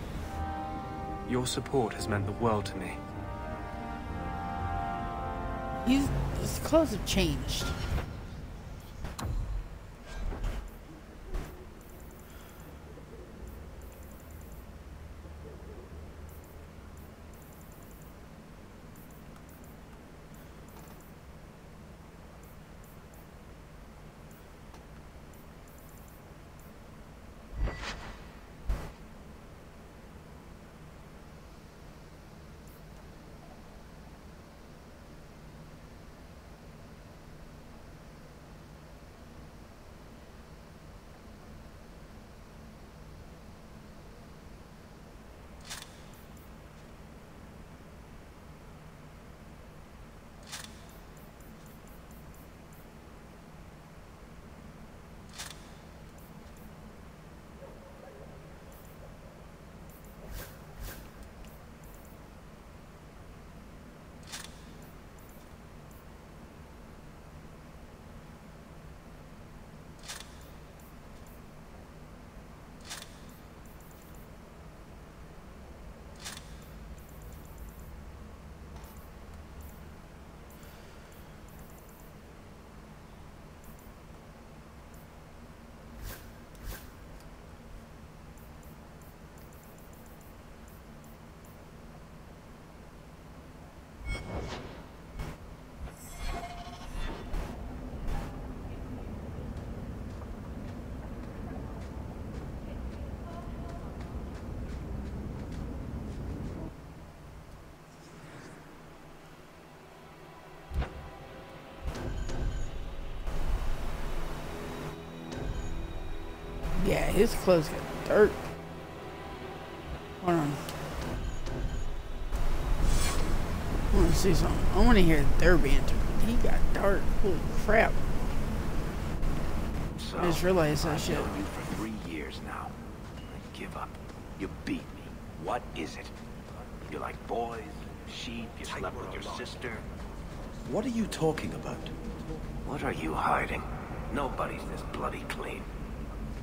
Your support has meant the world to me. His clothes have changed. his clothes got dirt. Hold on. I want to see something. I want to hear their banter. He got dark. Holy crap. So, I just realized that shit. I've known you for 3 years now. I give up. You beat me. What is it? You like boys, sheep, you slept with your sister. What are you talking about? What are you hiding? Nobody's this bloody clean.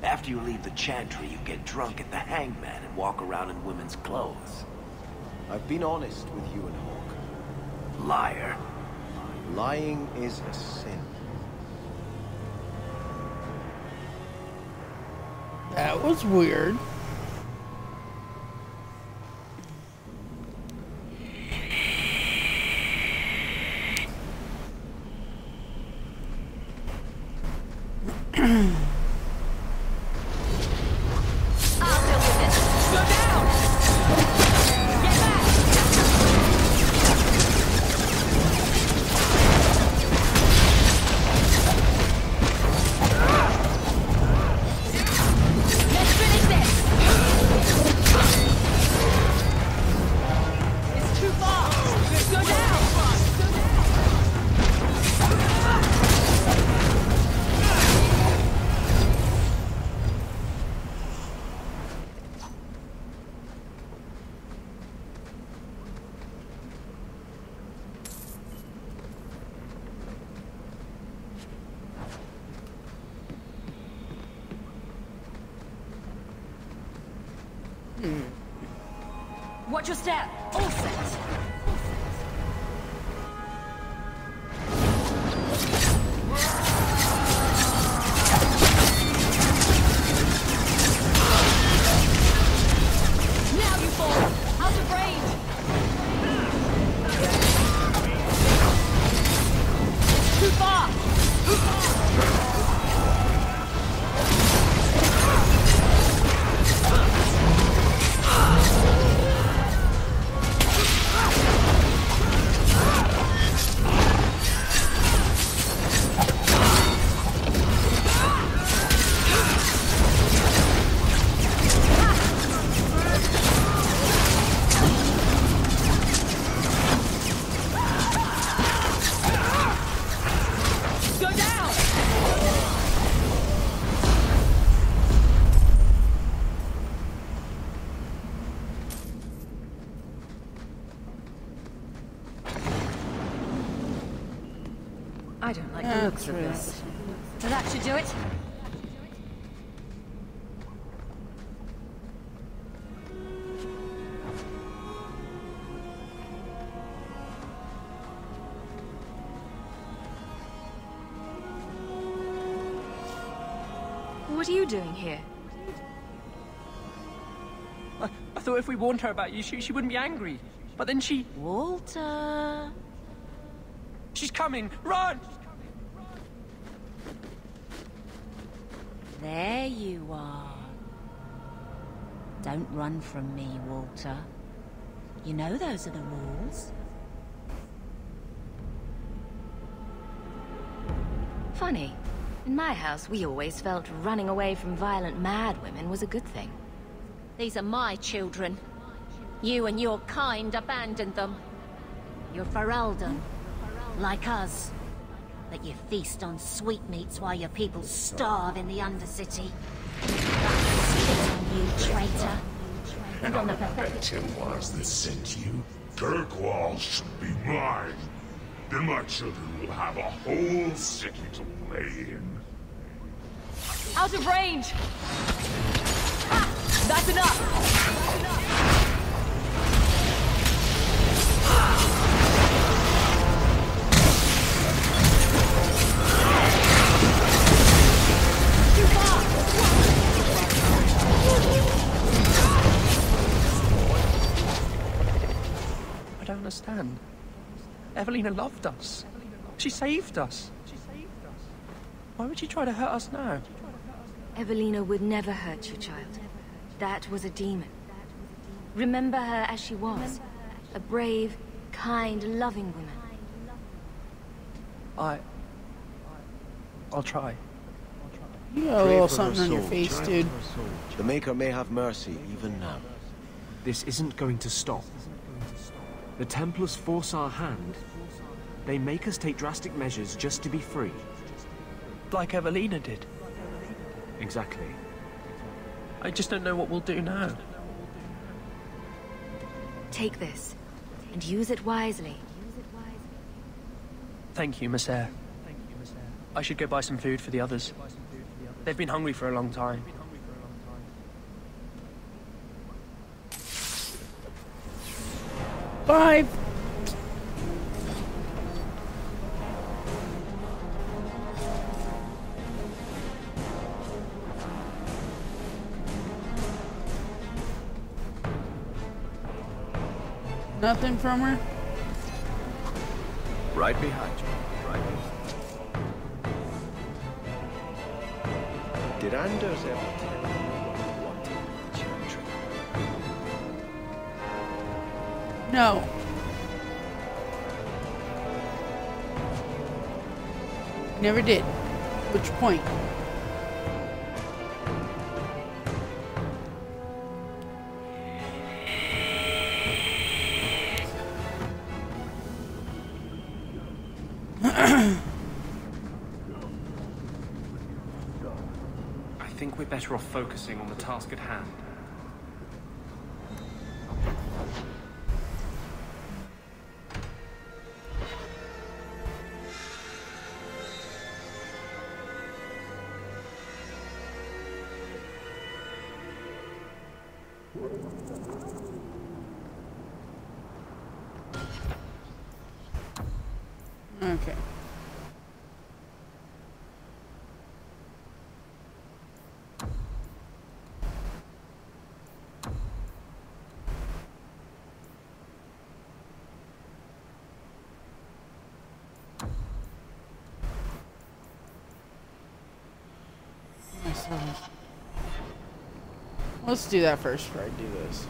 After you leave the chantry, you get drunk at the hangman and walk around in women's clothes. I've been honest with you and Hawk. Liar. Lying is a sin. That was weird. Watch your step. All set. Now you fall. Out of range. Too far. I don't like the looks of this. So that should do it. What are you doing here? I thought if we warned her about you, she wouldn't be angry. But then she... Walter... She's coming! Run! There you are. Don't run from me, Walter. You know those are the rules. Funny. In my house, we always felt running away from violent mad women was a good thing. These are my children. You and your kind abandoned them. You're Ferelden, like us. But you feast on sweetmeats while your people starve in the Undercity. Spit on you, traitor. And I'll bet it was that sent you. Kirkwall should be mine. Then my children will have a whole city to play in. Out of range! Ha! That's enough! I don't understand. Evelina loved us. She saved us. Why would she try to hurt us now? Evelina would never hurt you, child. That was a demon. Remember her as she was. A brave, kind, loving woman. I'll try. You got a little something on your face, dude. The Maker may have mercy even now. This isn't going to stop. The Templars force our hand. They make us take drastic measures just to be free. Like Evelina did. Exactly. I just don't know what we'll do now. Take this, and use it wisely. Thank you, Miss Eyre. I should go buy some food for the others. They've been hungry for a long time. Bye. Nothing from her? Right behind you. Right behind you. Did Anders ever tell you what wanted the children? No. Never did. Which point? I think we're better off focusing on the task at hand. Okay. Let's do that first before I do this.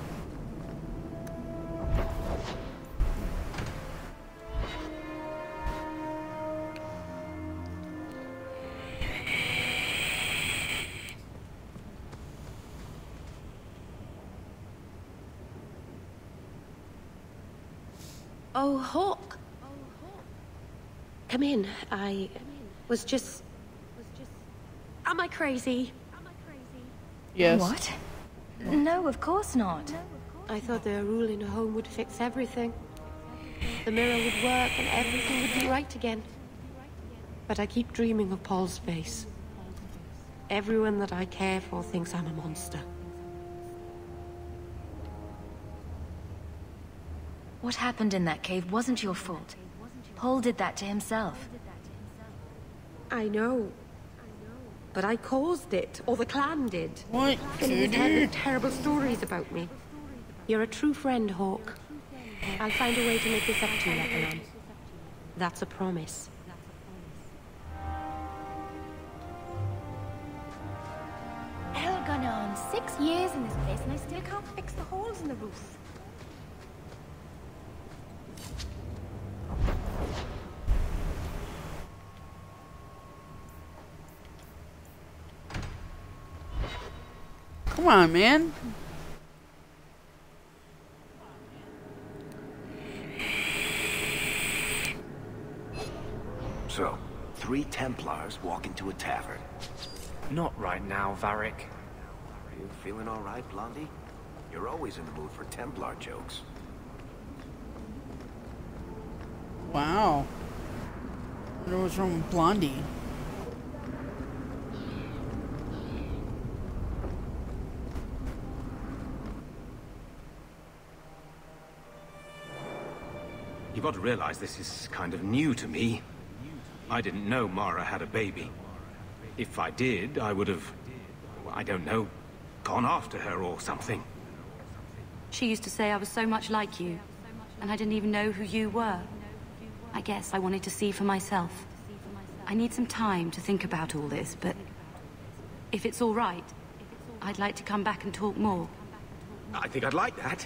Oh, Hawk. Come in. I was just... Am I crazy? Yes. What? No, of course not. I thought their rule in a home would fix everything. The mirror would work and everything would be right again. But I keep dreaming of Paul's face. Everyone that I care for thinks I'm a monster. What happened in that cave wasn't your fault. Paul did that to himself. I know. But I caused it, or the clan did. What? Kimmy telling terrible stories about me. You're a true friend, Hawk. I'll find a way to make this up to you, Lebanon. That's a promise. Hell gone on 6 years in this place and I still can't fix the holes in the roof. Come on, man. So, 3 Templars walk into a tavern. Not right now, Varric. You feeling all right, Blondie? You're always in the mood for Templar jokes. Wow. I wonder what's wrong with Blondie. You've got to realize this is kind of new to me. I didn't know Mara had a baby. If I did, I would have, I don't know, gone after her or something. She used to say I was so much like you, and I didn't even know who you were. I guess I wanted to see for myself. I need some time to think about all this, but if it's all right, I'd like to come back and talk more. I think I'd like that.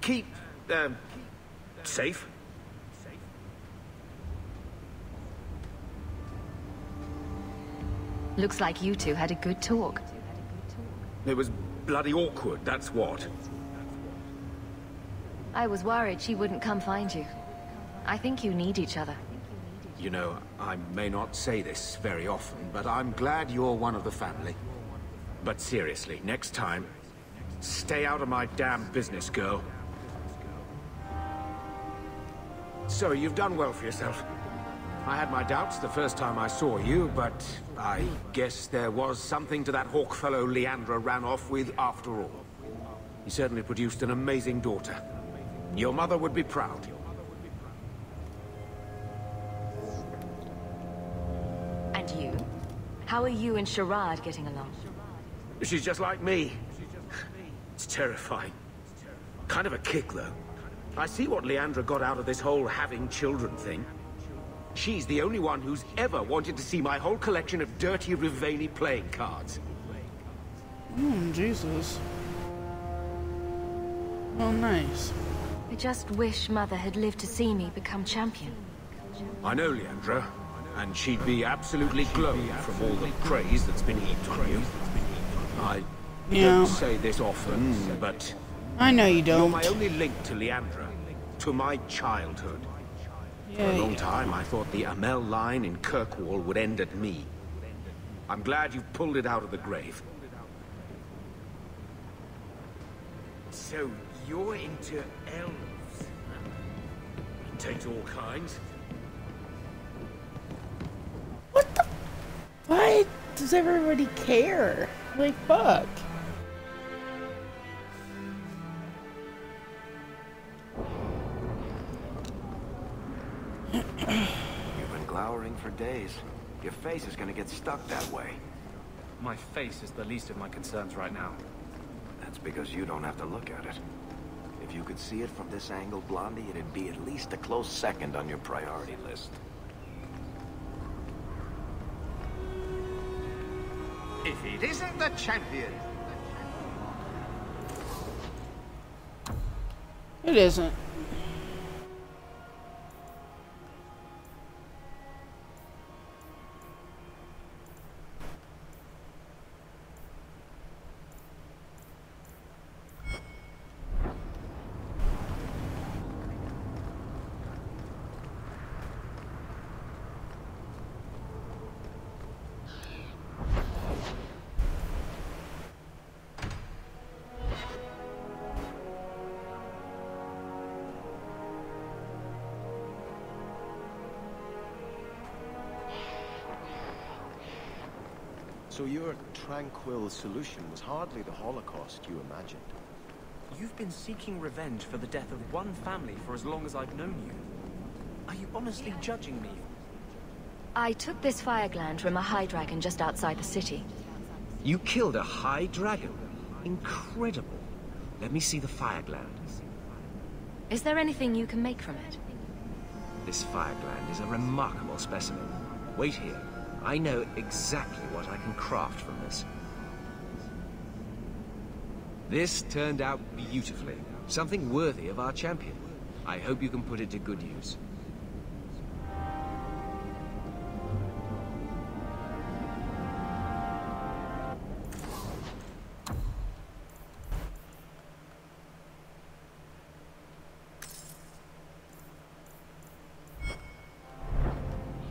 Keep, safe. Looks like you two had a good talk. It was bloody awkward, that's what. I was worried she wouldn't come find you. I think you need each other. You know, I may not say this very often, but I'm glad you're one of the family. But seriously, next time, stay out of my damn business, girl. So, you've done well for yourself. I had my doubts the first time I saw you, but I guess there was something to that hawk fellow Leandra ran off with after all. He certainly produced an amazing daughter. Your mother would be proud. And you? How are you and Sherrod getting along? She's just like me. It's terrifying. Kind of a kick, though. I see what Leandra got out of this whole having children thing. She's the only one who's ever wanted to see my whole collection of dirty Riveni playing cards. Jesus. Well, nice. I just wish Mother had lived to see me become champion. I know, Leandra. And she'd be absolutely glowing from all the praise that's been heaped on you. I don't say this often, but... I know you don't. You're my only link to Leandra. To my childhood. For a long time, I thought the Amel line in Kirkwall would end at me. I'm glad you've pulled it out of the grave. So, you're into elves? It takes all kinds. Why does everybody care? Like, fuck. You've been glowering for days. Your face is gonna get stuck that way. My face is the least of my concerns right now. That's because you don't have to look at it. If you could see it from this angle, Blondie, it'd be at least a close second on your priority list. If it isn't the champion. It isn't. So your tranquil solution was hardly the Holocaust you imagined. You've been seeking revenge for the death of one family for as long as I've known you. Are you honestly judging me? I took this fire gland from a high dragon just outside the city. You killed a high dragon? Incredible. Let me see the fire gland. Is there anything you can make from it? This fire gland is a remarkable specimen. Wait here. I know exactly what I can craft from this. This turned out beautifully. Something worthy of our champion. I hope you can put it to good use.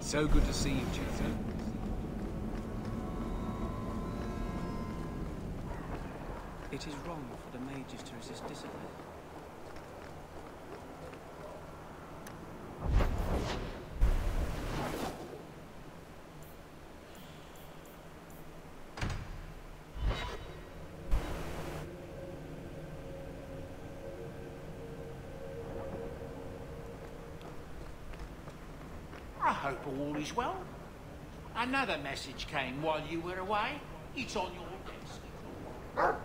So good to see you, champion. It is wrong for the mages to resist discipline. I hope all is well. Another message came while you were away. It's on your desk.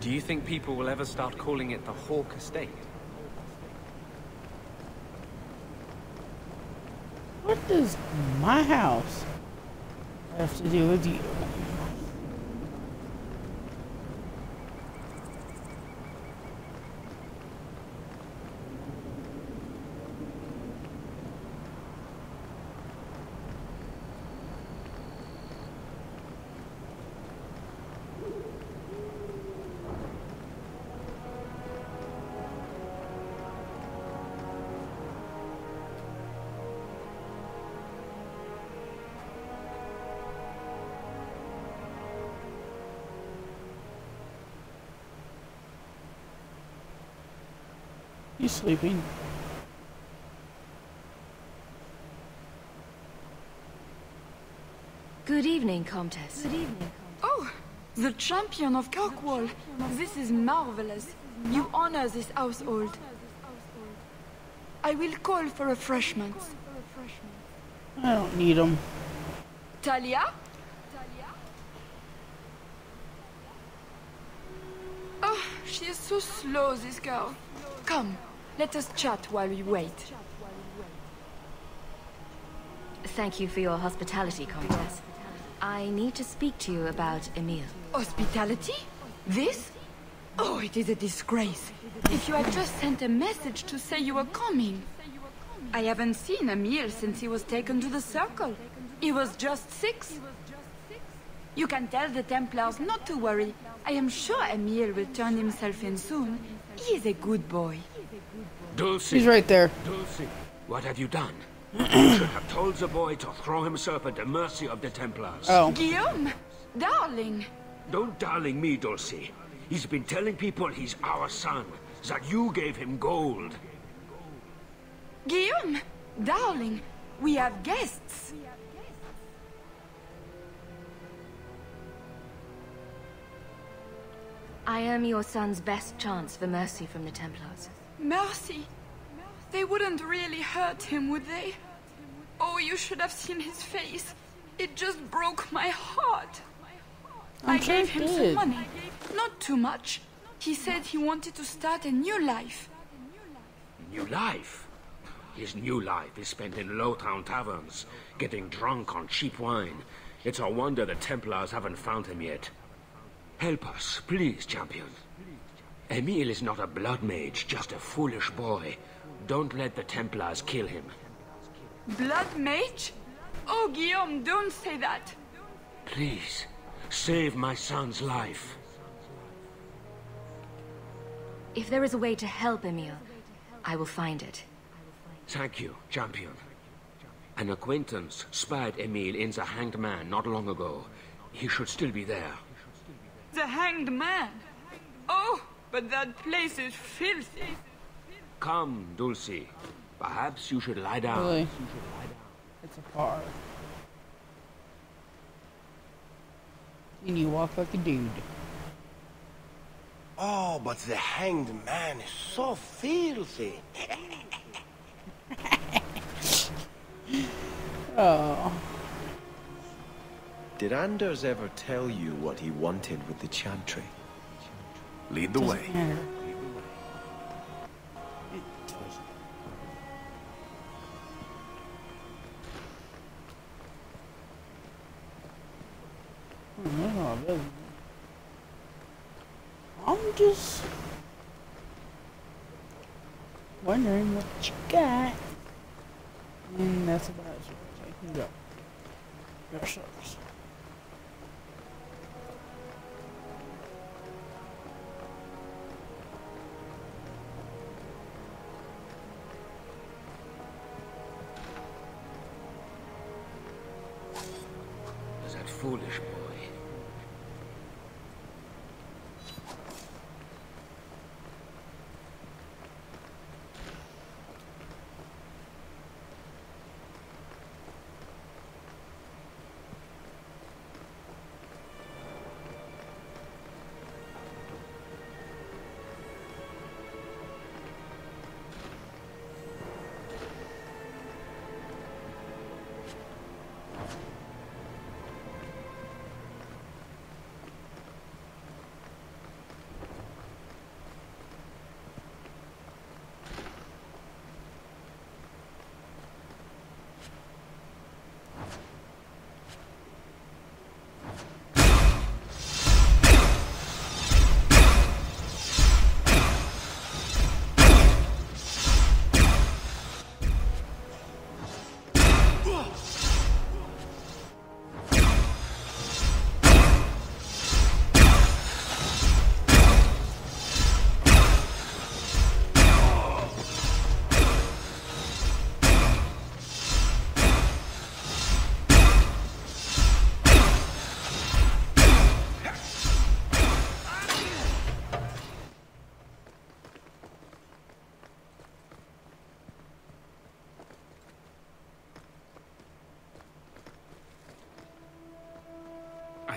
Do you think people will ever start calling it the Hawk Estate? What does my house have to do with you? You sleeping? Good evening, Comtesse. Good evening. Oh, the champion of Kirkwall. This is marvelous. You honor this household. I will call for refreshments. I don't need them. Talia? Oh, she is so slow, this girl. Come, let us chat while we wait. Thank you for your hospitality, Comtesse. I need to speak to you about Emile. Hospitality? This? Oh, it is a disgrace. If you had just sent a message to say you were coming. I haven't seen Emile since he was taken to the Circle. He was just 6. You can tell the Templars not to worry. I am sure Emile will turn himself in soon. He is a good boy. Dulcie. He's right there. Dulcie, what have you done? You should have told the boy to throw himself at the mercy of the Templars. Oh. Guillaume, darling. Don't darling me, Dulcie. He's been telling people he's our son, that you gave him gold. Guillaume, darling, we have guests. I am your son's best chance for mercy from the Templars. Mercy? They wouldn't really hurt him, would they? Oh, you should have seen his face. It just broke my heart. I gave him some money. Not too much. He said he wanted to start a new life. New life? His new life is spent in low-town taverns, getting drunk on cheap wine. It's a wonder the Templars haven't found him yet. Help us, please, champion. Emile is not a blood mage, just a foolish boy. Don't let the Templars kill him. Blood mage? Oh, Guillaume, don't say that. Please, save my son's life. If there is a way to help Emile, I will find it. Thank you, champion. An acquaintance spied Emile in the Hanged Man not long ago. He should still be there. The Hanged Man? Oh, but that place is filthy. Come, Dulcie. Perhaps you should lie down. Really? It's a bar. And you walk like a dude. Oh, but the Hanged Man is so filthy. Oh. Did Anders ever tell you what he wanted with the Chantry? Lead the way. Matter. I'm just wondering what you got. And that's about as far as I can go. Yourselves. That foolish boy.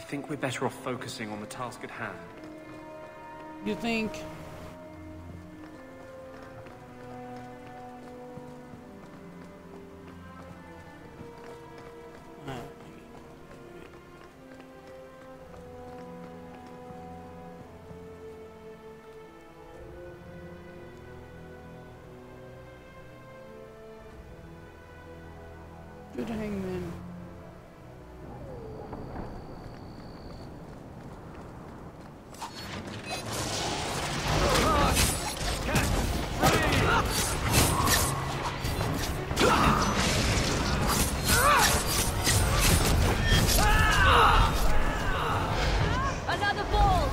think we're better off focusing on the task at hand. You think? Good hangman. Another ball!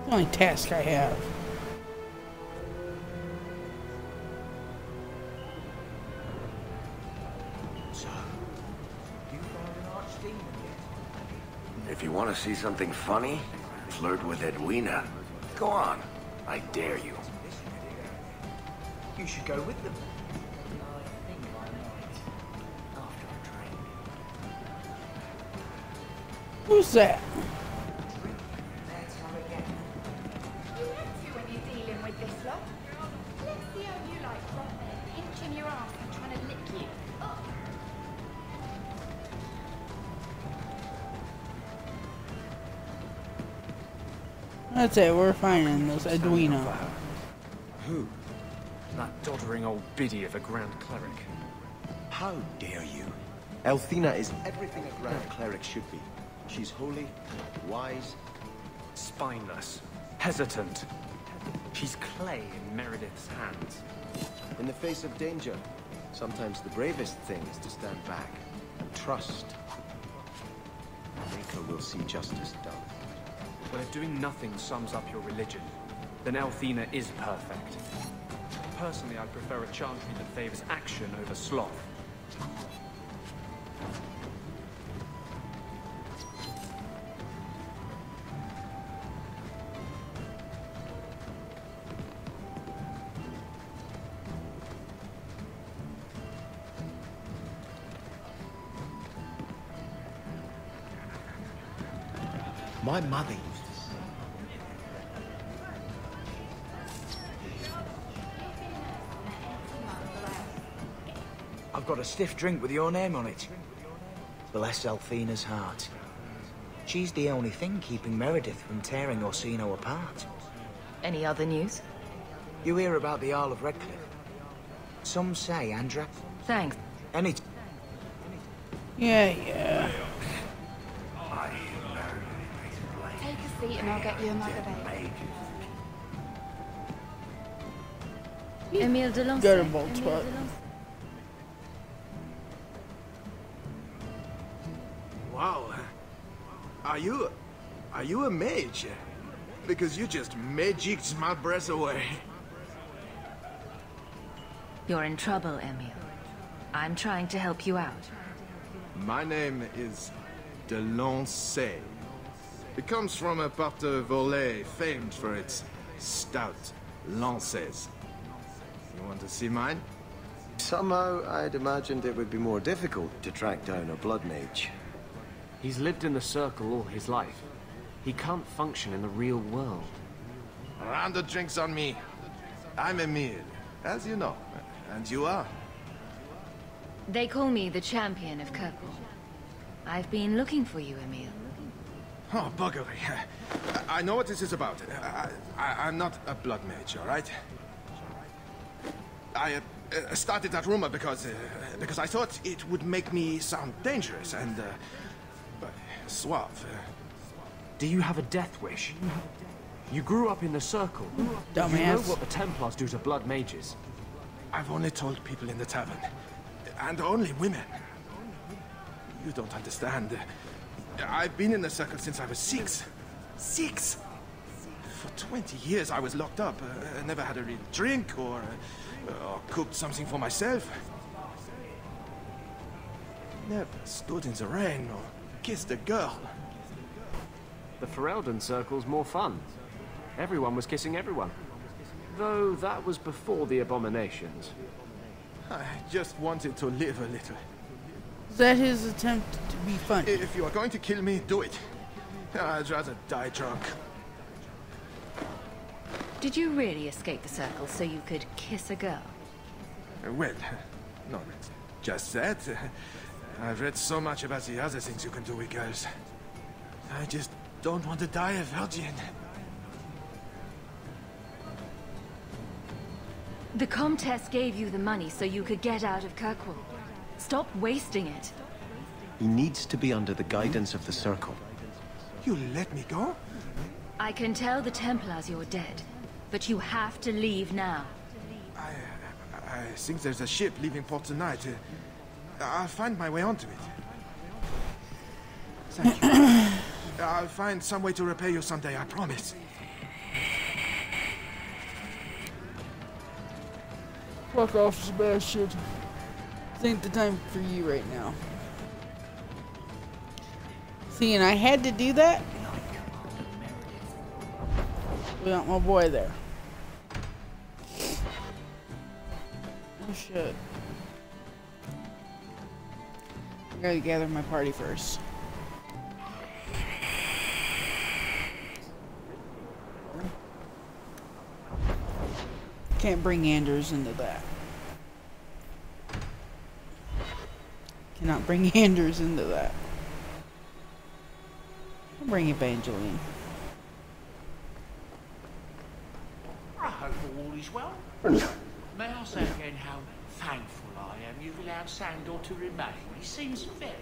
The only task I have. If you want to see something funny, flirt with Edwina. Go on. I dare you. You should go with them. Who's that? When you're dealing with this lot, let's see how you like pinching your ass and trying to lick you. That's it, we're finding this Edwina. Who? That doddering old biddy of a Grand Cleric. How dare you? Althena is everything a Grand Cleric should be. She's holy, wise, spineless, hesitant. She's clay in Meredith's hands. In the face of danger, sometimes the bravest thing is to stand back and trust. Maker will see justice done. Well, if doing nothing sums up your religion, then Althena is perfect. Personally, I prefer a chantry that favors action over sloth. My mother used to say. I've got a stiff drink with your name on it. Bless Althena's heart. She's the only thing keeping Meredith from tearing Orsino apart. Any other news? You hear about the Isle of Redcliffe? Some say Andra. Thanks. Any. Yeah. Take a seat and I'll get you another day. Emile de Lancey. Got a bolt spot. Wow. Are you a mage? Because you just magicked my breath away. You're in trouble, Emile. I'm trying to help you out. My name is de Lancey. It comes from a part of Volée famed for its stout lances. You want to see mine? Somehow, I'd imagined it would be more difficult to track down a blood mage. He's lived in the Circle all his life. He can't function in the real world. A round of drinks on me. I'm Emile, as you know. And you are? They call me the champion of Kirkwall. I've been looking for you, Emile. Oh, buggery. I know what this is about. I'm not a blood mage, all right? I started that rumor because I thought it would make me sound dangerous and suave. Do you have a death wish? You grew up in the Circle. Dumbass. You know what the Templars do to blood mages. I've only told people in the tavern. And only women. You don't understand. I've been in the Circle since I was 6. 6! For 20 years I was locked up. Never had a real drink or cooked something for myself. Never stood in the rain or kissed a girl. The Ferelden Circle's more fun. Everyone was kissing everyone. Though that was before the abominations. I just wanted to live a little. Is that his attempt to be funny? If you are going to kill me, do it. I'd rather die drunk. Did you really escape the Circle so you could kiss a girl? Well, not just that. I've read so much about the other things you can do with girls. I just don't want to die a virgin. The Comtesse gave you the money so you could get out of Kirkwall. Stop wasting it. He needs to be under the guidance of the Circle. You let me go? I can tell the Templars you're dead, but you have to leave now. I think there's a ship leaving port tonight. I'll find my way onto it. Thank you. I'll find some way to repay you someday, I promise. Fuck off, Sebastian. This ain't the time for you right now. See, and I had to do that. We got my boy there. Oh shit. I gotta gather my party first. Can't bring Anders into that. Cannot bring Anders into that. I'll bring Evangeline. I hope all is well. May I say again how thankful I am you've allowed Sandor to remain? He seems very happy.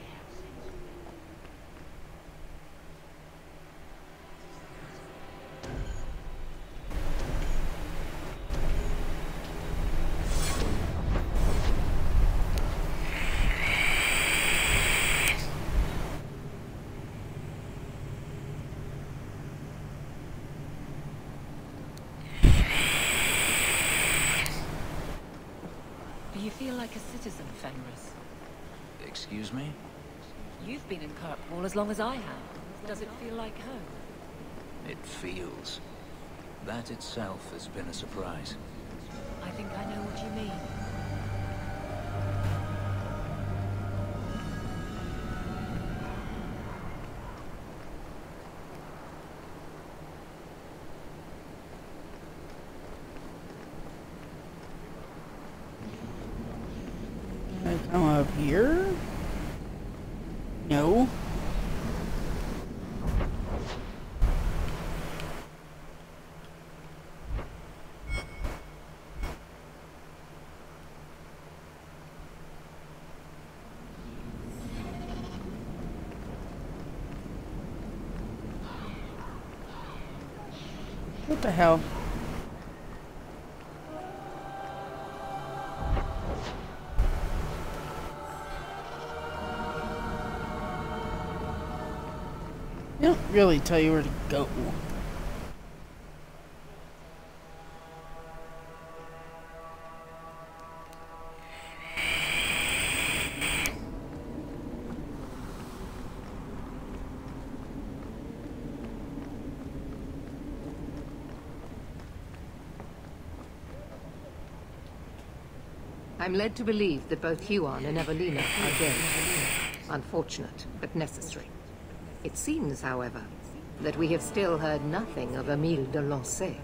You feel like a citizen, Fenris. Excuse me? You've been in Kirkwall as long as I have. Does it feel like home? It feels. That itself has been a surprise. I think I know what you mean. Come up here? No. What the hell? They don't really tell you where to go. I'm led to believe that both Huon and Evelina are dead. Unfortunate, but necessary. It seems, however, that we have still heard nothing of Emile de Lancey.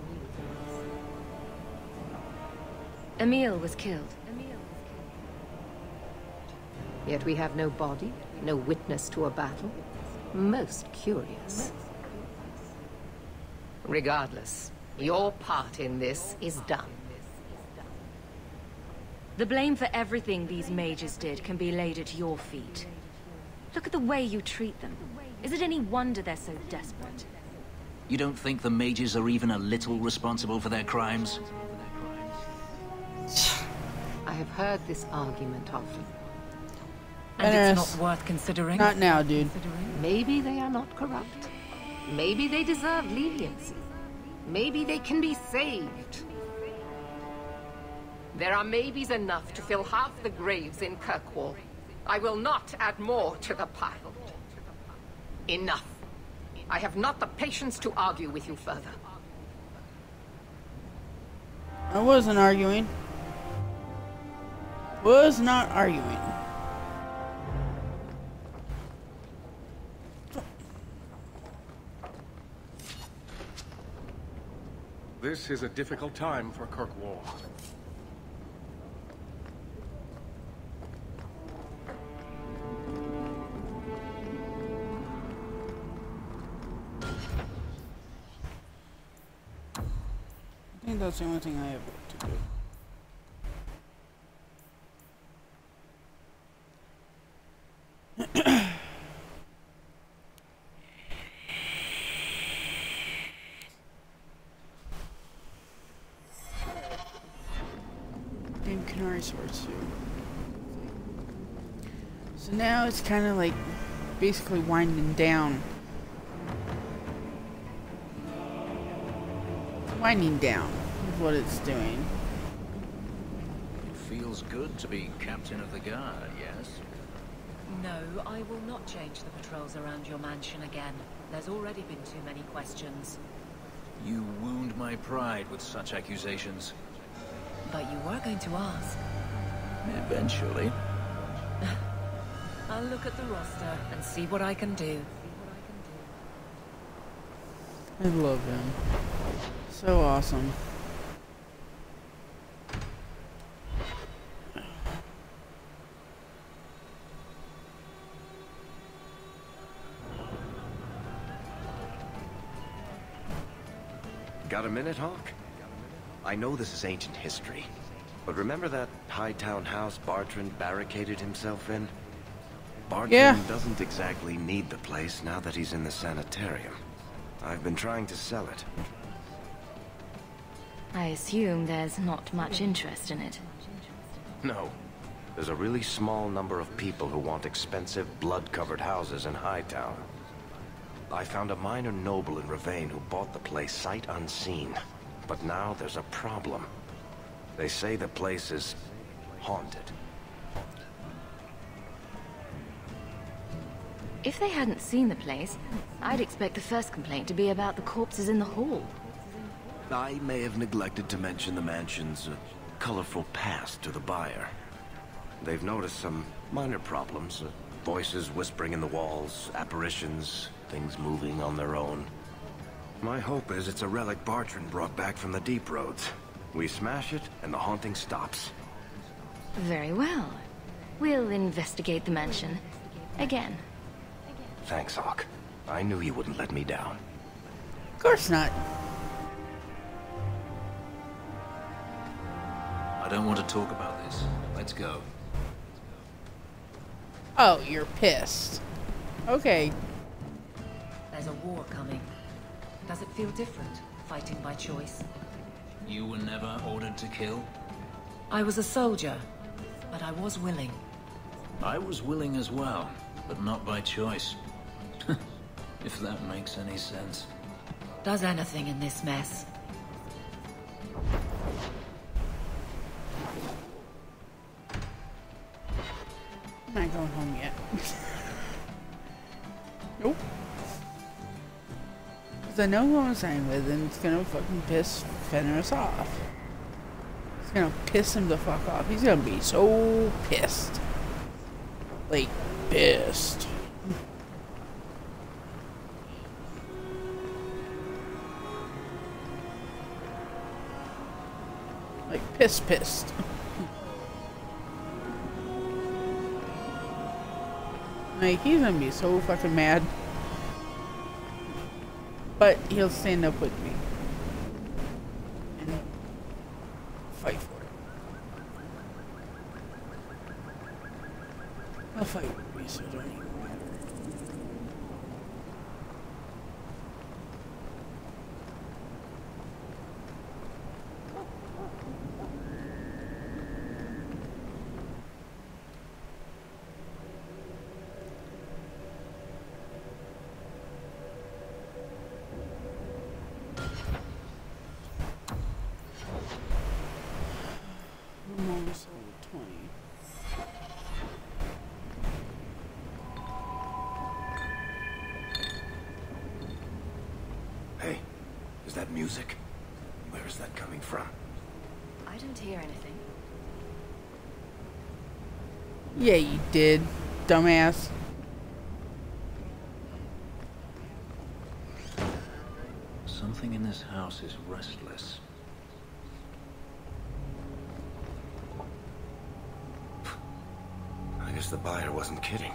Emile was killed. Yet we have no body, no witness to a battle. Most curious. Regardless, your part in this is done. The blame for everything these mages did can be laid at your feet. Look at the way you treat them. Is it any wonder they're so desperate? You don't think the mages are even a little responsible for their crimes? I have heard this argument often. And it's not worth considering? Not now, dude. Maybe they are not corrupt. Maybe they deserve leniency. Maybe they can be saved. There are maybes enough to fill half the graves in Kirkwall. I will not add more to the pile. Enough. I have not the patience to argue with you further. I wasn't arguing. Was not arguing. This is a difficult time for Kirkwall. I think that's the only thing I have to do. And Canary Swords too. So now it's kind of like basically winding down. Winding down is what it's doing. It feels good to be captain of the guard, yes? No, I will not change the patrols around your mansion again. There's already been too many questions. You wound my pride with such accusations. But you were going to ask. Eventually. I'll look at the roster and see what I can do. I love him. So awesome. Got a minute, Hawk? I know this is ancient history, but remember that Hightown house Bartrand barricaded himself in? Bartrand doesn't exactly need the place now that he's in the sanitarium. I've been trying to sell it. I assume there's not much interest in it. No. There's a really small number of people who want expensive, blood-covered houses in Hightown. I found a minor noble in Ravane who bought the place sight unseen. But now there's a problem. They say the place is haunted. If they hadn't seen the place, I'd expect the first complaint to be about the corpses in the hall. I may have neglected to mention the mansion's colorful past to the buyer. They've noticed some minor problems. Voices whispering in the walls, apparitions, things moving on their own. My hope is it's a relic Bartrand brought back from the Deep Roads. We smash it, and the haunting stops. Very well. We'll investigate the mansion. Again. Thanks, Hawk. I knew you wouldn't let me down. Of course not. I don't want to talk about this. Let's go. Oh, you're pissed. Okay. There's a war coming. Does it feel different, fighting by choice? You were never ordered to kill? I was a soldier, but I was willing. I was willing as well, but not by choice. If that makes any sense. Does anything in this mess? I'm not going home yet. Nope. Because I know who I'm signing with, and it's gonna fucking piss Fenris off. It's gonna piss him the fuck off. He's gonna be so pissed. Like, pissed. Like, pissed. Like, he's gonna be so fucking mad. But he'll stand up with me. And fight for it. He'll fight with me, so don't even worry. music. Where is that coming from? I don't hear anything. Yeah, you did, dumbass. Something in this house is restless. I guess the buyer wasn't kidding.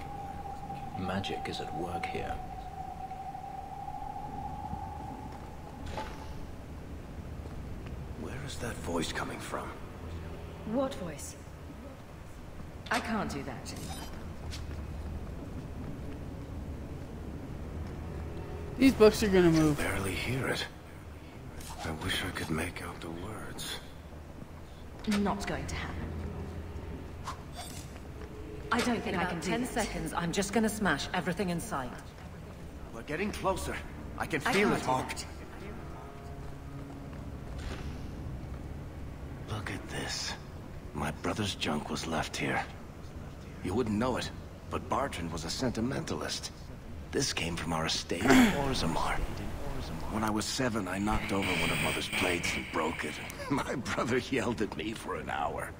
Magic is at work here. Where is that voice coming from? What voice? I can't do that. These books are gonna move. I can barely hear it. I wish I could make out the words. Not going to happen. I don't think I can do 10 this. seconds, I'm just gonna smash everything in sight. We're getting closer. I can I feel can't it, do Hawk. that. Look at this. My brother's junk was left here. You wouldn't know it, but Bartrand was a sentimentalist. This came from our estate in Orzammar. When I was 7, I knocked over one of Mother's plates and broke it. My brother yelled at me for an hour.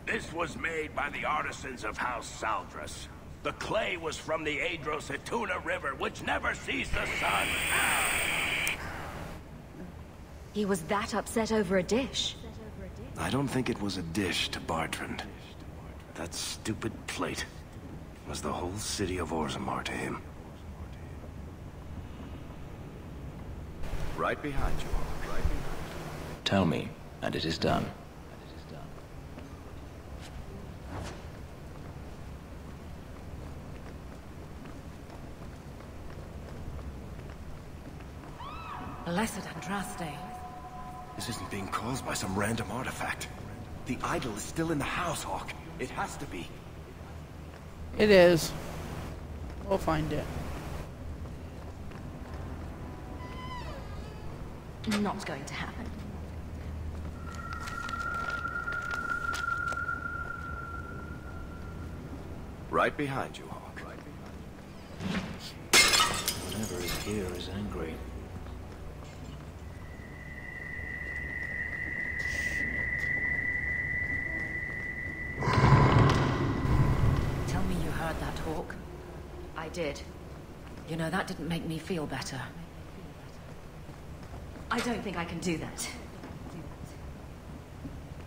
This was made by the artisans of House Saldras. The clay was from the Adro-Setuna River, which never sees the sun. He was that upset over a dish. I don't think it was a dish to Bartrand. That stupid plate was the whole city of Orzammar to him. Right behind you, right behind you. Tell me, and it is done. Blessed Andraste. This isn't being caused by some random artifact. The idol is still in the house, Hawk. It has to be. It is. We'll find it. Not going to happen. Right behind you, Hawk. Whatever is here is angry. Tell me you heard that, Hawk. I did. You know, that didn't make me feel better. I don't think I can do that.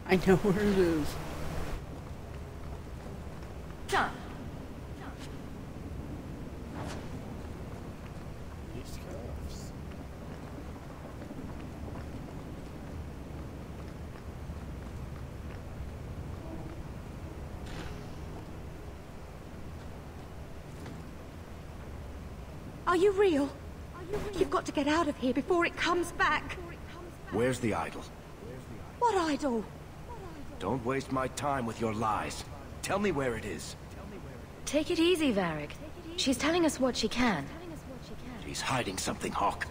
I know where it is. Done. Are you real? You've got to get out of here before it comes back. Where's the idol? What idol? Don't waste my time with your lies. Tell me where it is. Take it easy, Varric. She's telling us what she can. She's hiding something, Hawk.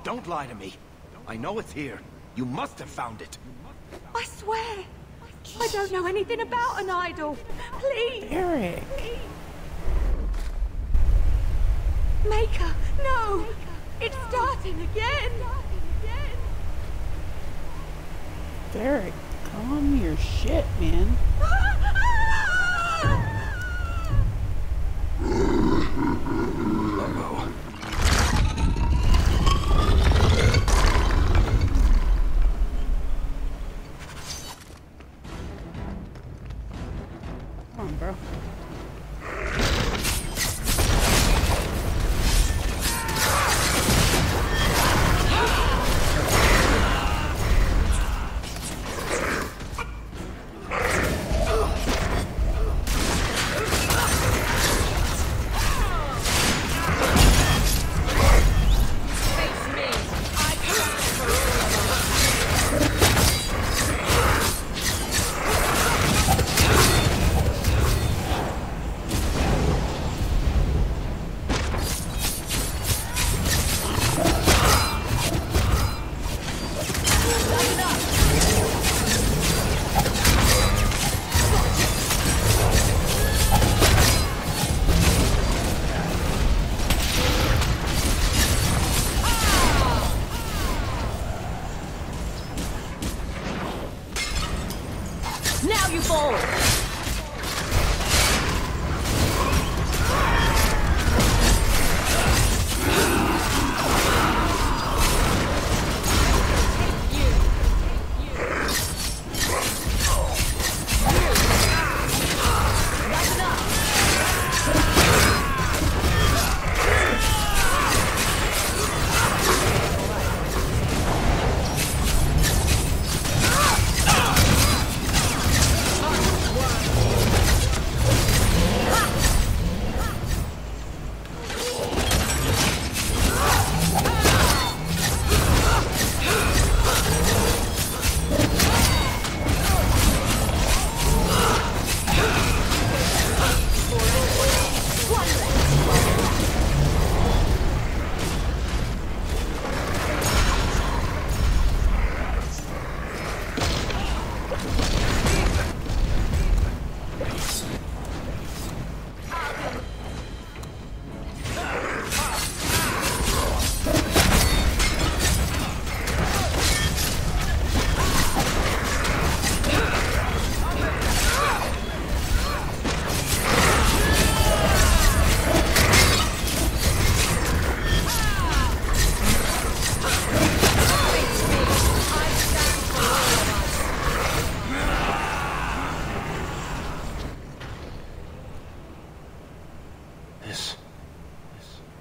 Don't lie to me. I know it's here. You must have found it. I swear. I don't know anything about an idol. Please. Eric. Maker, no! It's starting again! Derek, calm your shit, man. Uh-oh. Come on, bro.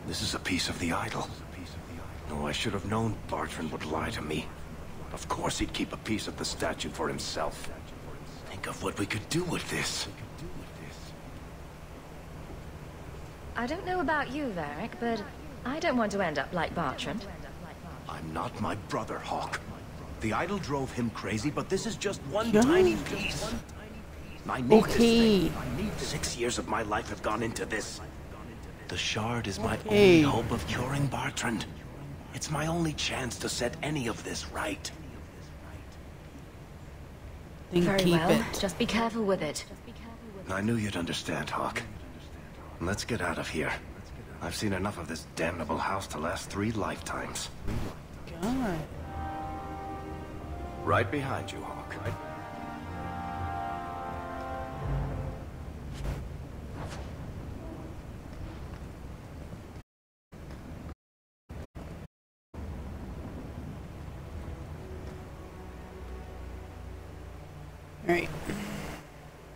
This is a piece of the idol. Oh, I should have known Bartrand would lie to me. Of course he'd keep a piece of the statue for himself. Think of what we could do with this. I don't know about you, Varric, but I don't want to end up like Bartrand. I'm not my brother, Hawk. The idol drove him crazy, but this is just one tiny piece. I need this thing. 6 years of my life have gone into this. The shard is my only hope of curing Bartrand. It's my only chance to set any of this right. Very well. Just be careful with it. I knew you'd understand, Hawk. Let's get out of here. I've seen enough of this damnable house to last 3 lifetimes. God. Right behind you, Hawk. Alright.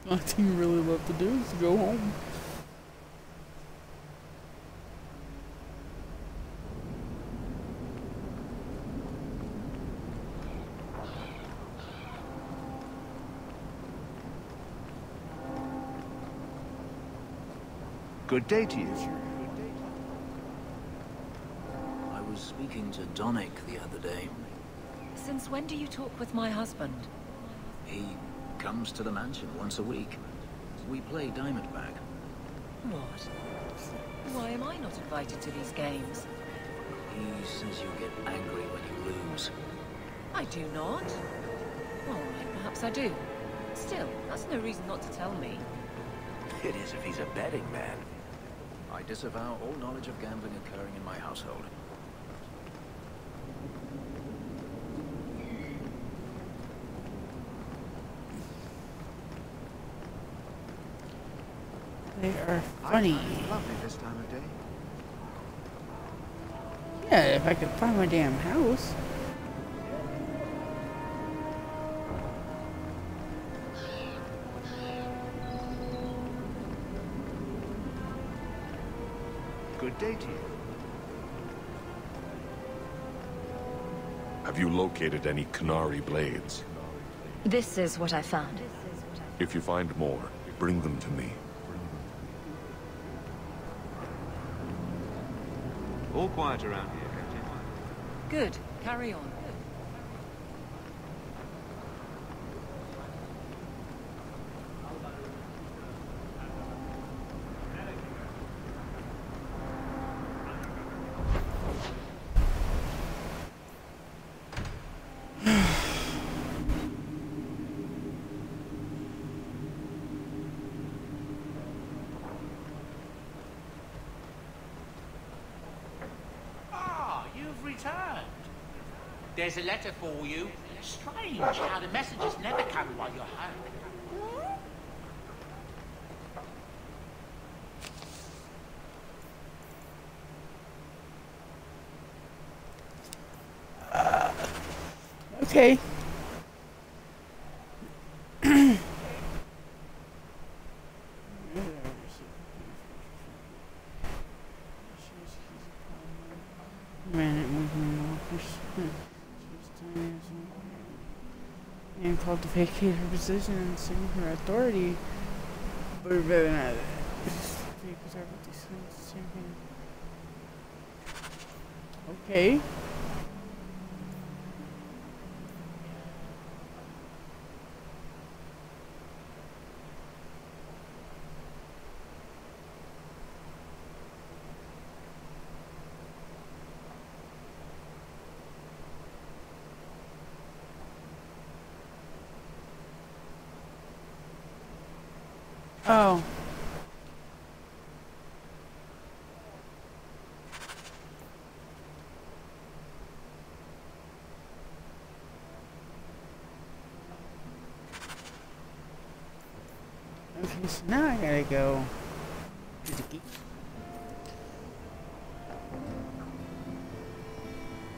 One thing you really love to do is to go home. Good day to you. I was speaking to Donick the other day. Since when do you talk with my husband? He comes to the mansion once a week. We play Diamondback. What? Why am I not invited to these games? He says you get angry when you lose. I do not. Well, perhaps I do. Still, that's no reason not to tell me. It is if he's a betting man. I disavow all knowledge of gambling occurring in my household. They are funny. Lovely this time of day. Yeah, if I could find my damn house. Good day to you. Have you located any Canary blades? This is what I found. If you find more, bring them to me. All quiet around here, Captain. Good. Carry on. There's a letter for you. Strange how the messages never come while you're home. Okay. And called to vacate her position and assume her authority. But we're better not. Okay. Oh. Okay, so now I gotta go to the gate.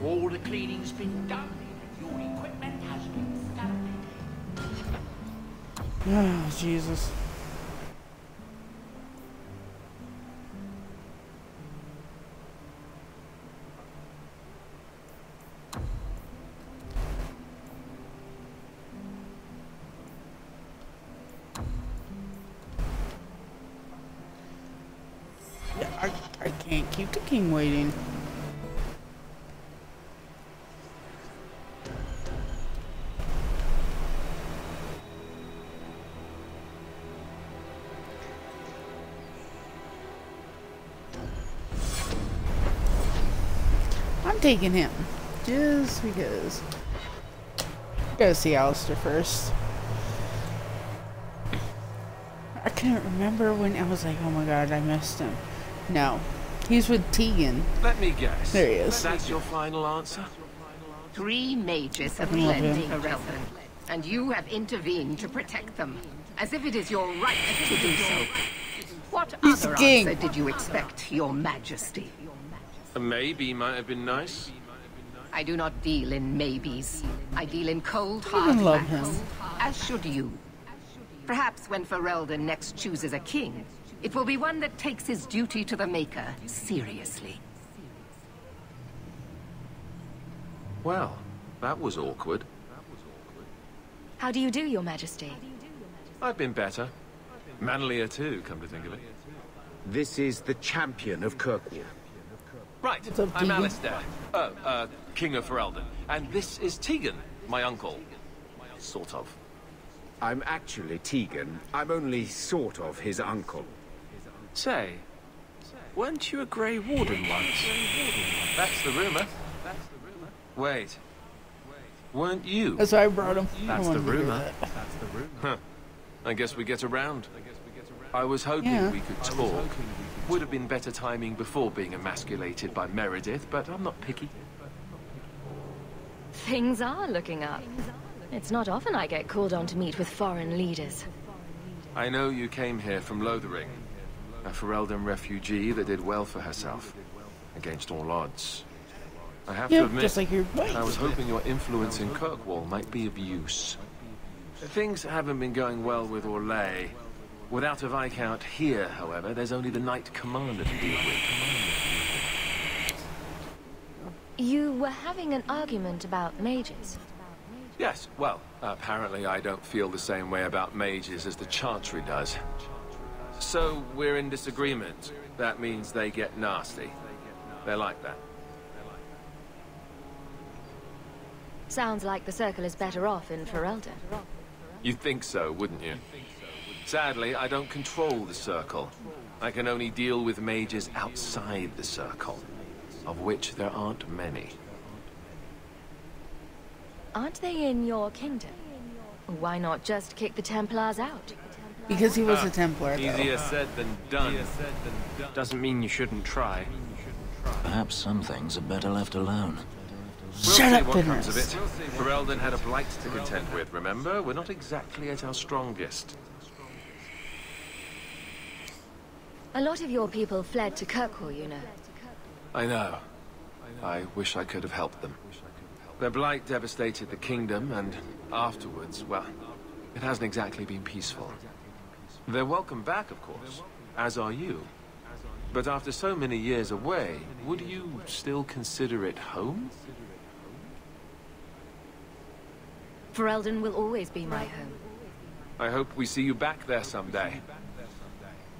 All the cleaning's been done. Your equipment has been thoroughly. Oh, Jesus. I can't keep the king waiting. I'm taking him. Just because. Gotta see Alistair first. I can't remember when I was like, oh my god, I missed him. No. He's with Tegan. Let me guess. There he is. That's your final answer? 3 mages have fled Ferelden, and you have intervened to protect them, as if it is your right to do so. What other answer did you expect, your majesty? A maybe might have been nice. I do not deal in maybes. I deal in cold, I hard love facts. him. As should you. Perhaps when Ferelden next chooses a king, it will be one that takes his duty to the Maker seriously. Well, that was awkward. How do you do, Your Majesty? I've been better. Manlier too, come to think of it. This is the champion of Kirkwall. Right, I'm Alistair. King of Ferelden. And this is Tegan, my uncle. Sort of. I'm actually Tegan. I'm only sort of his uncle. Say, weren't you a Grey Warden once? That's the rumor. Wait. Weren't you? That's why I brought him. That's the rumor. Huh. I guess we get around. I was hoping we could talk. Would have been better timing before being emasculated by Meredith, but I'm not picky. Things are looking up. It's not often I get called on to meet with foreign leaders. I know you came here from Lothering, a Ferelden refugee that did well for herself, against all odds. I have to admit, just like your I was hoping your influence in Kirkwall might be of use. Things haven't been going well with Orlais. Without a Viscount here, however, there's only the Knight Commander to deal with. You were having an argument about mages. Yes, well, apparently I don't feel the same way about mages as the Chantry does. So, we're in disagreement. That means they get nasty. They're like that. Sounds like the Circle is better off in Ferelden. You'd think so, wouldn't you? Sadly, I don't control the Circle. I can only deal with mages outside the Circle, of which there aren't many. Aren't they in your kingdom? Why not just kick the Templars out? Because he was a Templar, though. Easier said than done. Doesn't mean you shouldn't try. Perhaps some things are better left alone. We'll Shut see up, what comes of it. Finners. Ferelden had a blight to contend with, remember? We're not exactly at our strongest. A lot of your people fled to Kirkwall, you know. I know. I wish I could have helped them. The Blight devastated the kingdom, and afterwards, well, it hasn't exactly been peaceful. They're welcome back, of course, as are you. But after so many years away, would you still consider it home? Ferelden will always be my home. I hope we see you back there someday.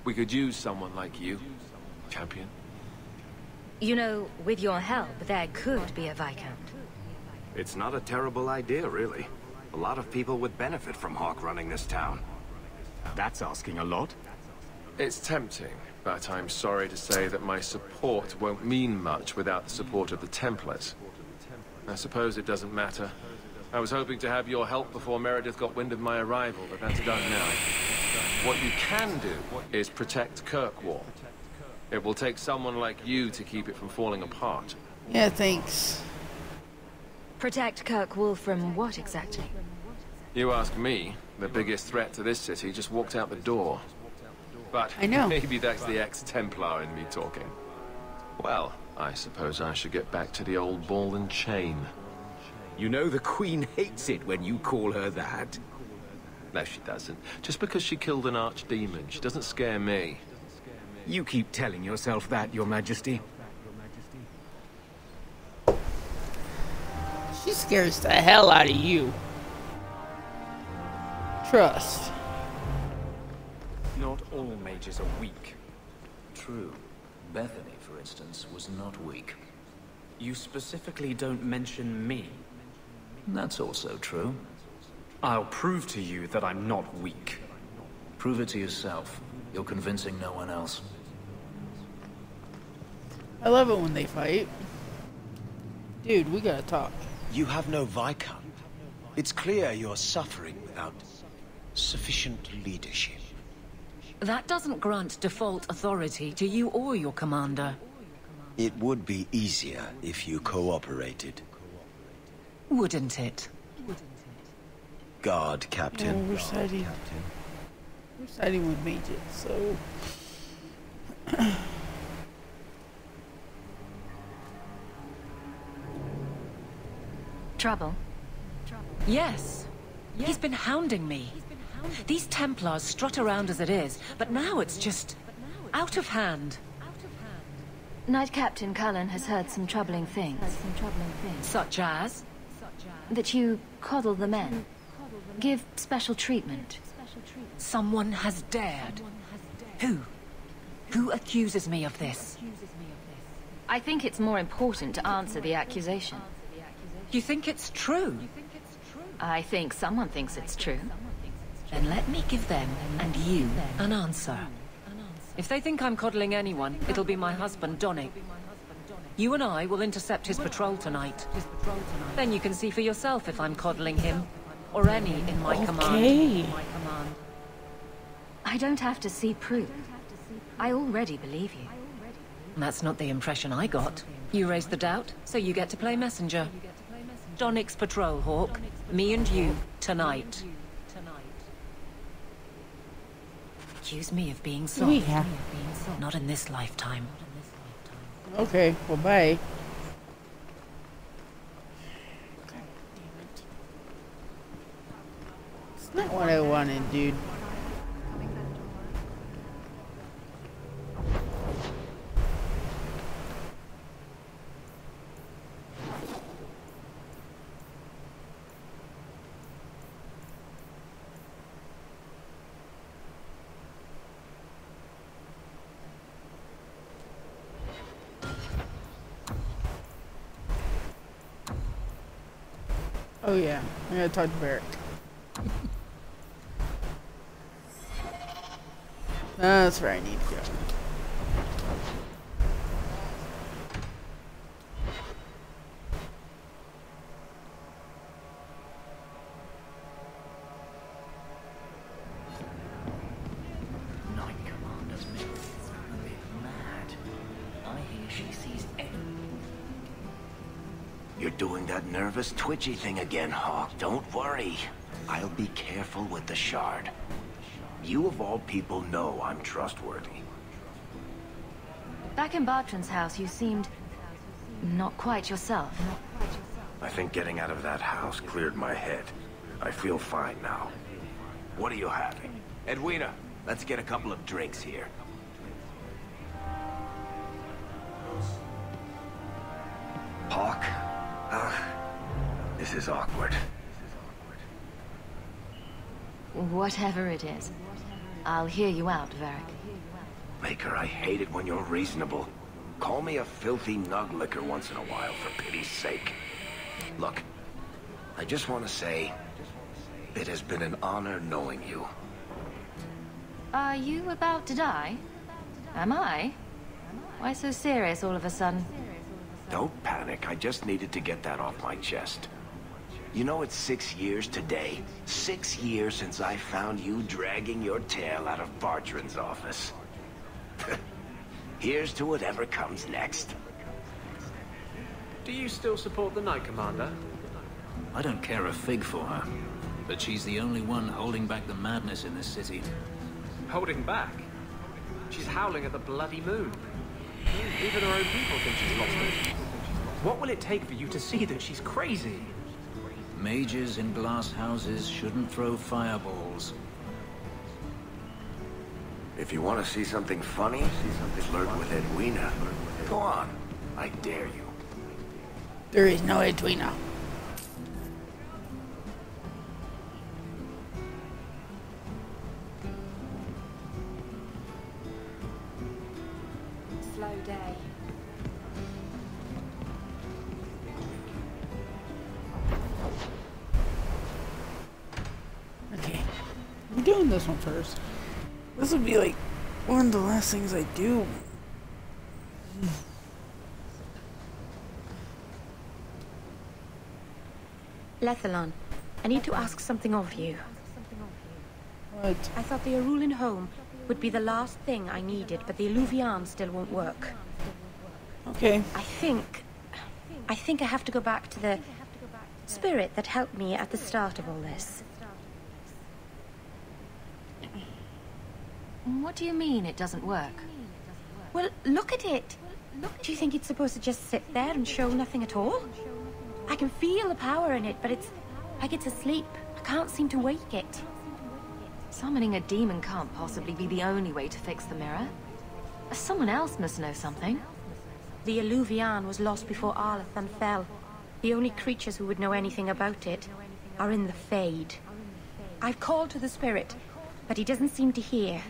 We could use someone like you, champion. You know, with your help, there could be a Viscount. It's not a terrible idea, really. A lot of people would benefit from Hawke running this town. That's asking a lot. It's tempting, but I'm sorry to say that my support won't mean much without the support of the Templars. I suppose it doesn't matter. I was hoping to have your help before Meredith got wind of my arrival, but that's done now. What you can do is protect Kirkwall. It will take someone like you to keep it from falling apart. Yeah, thanks. Protect Kirkwall from what exactly? You ask me, the biggest threat to this city just walked out the door. But I know. Maybe that's the ex-Templar in me talking. Well, I suppose I should get back to the old ball and chain. You know the Queen hates it when you call her that. No, she doesn't. Just because she killed an archdemon, she doesn't scare me. You keep telling yourself that, Your Majesty. She scares the hell out of you. Trust. Not all mages are weak. True. Bethany, for instance, was not weak. You specifically don't mention me. That's also true. I'll prove to you that I'm not weak. Prove it to yourself. You're convincing no one else. I love it when they fight. Dude, we gotta talk. You have no Viscount. It's clear you're suffering without sufficient leadership. That doesn't grant default authority to you or your commander. It would be easier if you cooperated. Wouldn't it? Guard, Captain. We're siding with mages, so... Trouble? Yes. He's been hounding me. These Templars strut around as it is, but now it's just... out of hand. Knight Captain Cullen has heard some troubling things. Such as? That you coddle the men. Give special treatment. Someone has dared. Who? Who accuses me of this? I think it's more important to answer the accusation. You think it's true? I think someone thinks it's true. Then let me give them, and you, an answer. If they think I'm coddling anyone, it'll be my husband, Donny. You and I will intercept his patrol tonight. Then you can see for yourself if I'm coddling him, or any in my command. I don't have to see proof. I already believe you. That's not the impression I got. You raised the doubt, so you get to play messenger. Donnick's patrol, Hawke. Me and you, tonight. Accuse me of being soft. Yeah. Not in this lifetime. Okay, well, bye. It's not what I wanted, dude. Oh yeah, I gotta talk to Barrick. That's where I need to go. Knight Commander's Meredith a bit mad. I hear she sees You're doing that nervous, twitchy thing again, Hawke. Don't worry. I'll be careful with the shard. You of all people know I'm trustworthy. Back in Bartran's house, you seemed... not quite yourself. I think getting out of that house cleared my head. I feel fine now. What are you having? Edwina, let's get a couple of drinks here. Hawk? This is awkward. Whatever it is. I'll hear you out, Varric. Maker, I hate it when you're reasonable. Call me a filthy nug licker once in a while, for pity's sake. Look, I just want to say, it has been an honor knowing you. Are you about to die? Am I? Why so serious all of a sudden? Don't panic, I just needed to get that off my chest. You know, it's 6 years today. 6 years since I found you dragging your tail out of Bartran's office. Here's to whatever comes next. Do you still support the Knight Commander? I don't care a fig for her, but she's the only one holding back the madness in this city. Holding back? She's howling at the bloody moon. Even her own people think she's lost it. What will it take for you to see that she's crazy? Mages in glass houses shouldn't throw fireballs. If you want to see something funny, flirt with Edwina. Go on, I dare you. There is no Edwina. Slow day. Okay, I'm doing this one first. This would be like one of the last things I do. Lethalon, I need to ask something of you. What? I thought the Arulin home would be the last thing I needed, but the Illuvian still won't work. Okay. I think I have to go back to the spirit that helped me at the start of all this. What do you mean it doesn't work? Well, look at it. Do you think it's supposed to just sit there and show nothing at all? I can feel the power in it, but it's like it's asleep. I can't seem to wake it. Summoning a demon can't possibly be the only way to fix the mirror. Someone else must know something. The Illuvian was lost before Arlathan fell. The only creatures who would know anything about it are in the Fade. I've called to the spirit, but he doesn't seem to hear.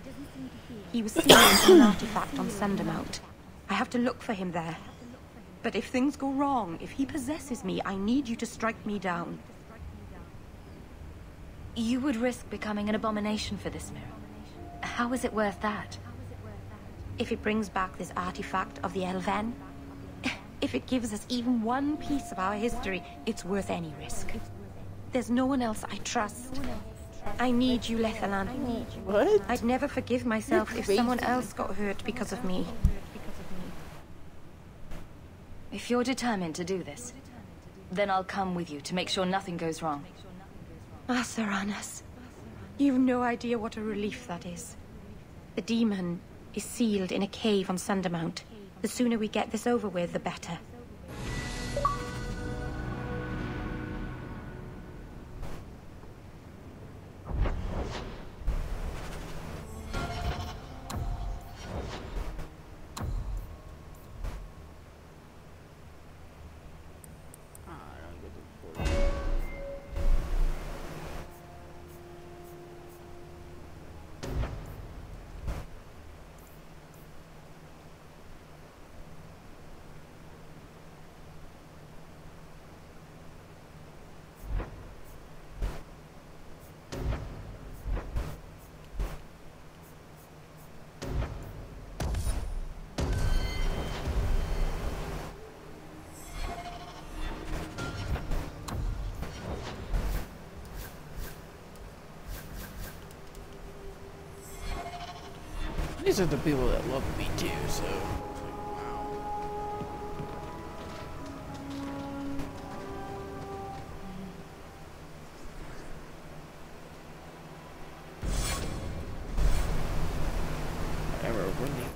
He was sealed in an artifact on Sundermount. I have to look for him there. But if things go wrong, if he possesses me, I need you to strike me down. You would risk becoming an abomination for this mirror. How is it worth that? If it brings back this artifact of the Elven, if it gives us even one piece of our history, it's worth any risk. There's no one else I trust. I need you, Lethalon. What? I'd never forgive myself if someone else got hurt because of me. If you're determined to do this, then I'll come with you to make sure nothing goes wrong. Ah, Saranas. You've no idea what a relief that is. The demon is sealed in a cave on Sundermount. The sooner we get this over with, the better. These are the people that love me too, so... Whatever, we're leaving.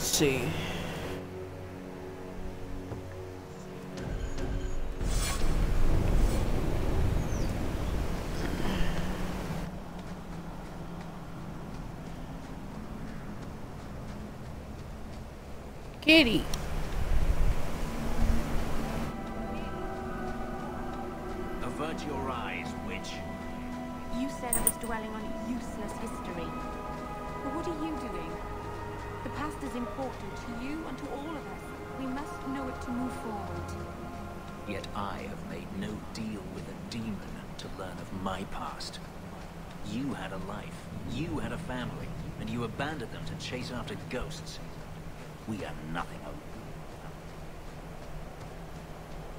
Let's see. Kitty. Avert your eyes, witch. You said I was dwelling on useless history. But what are you doing? The past is important to you and to all of us. We must know it to move forward. Yet I have made no deal with a demon to learn of my past. You had a life, you had a family, and you abandoned them to chase after ghosts. We have nothing of it.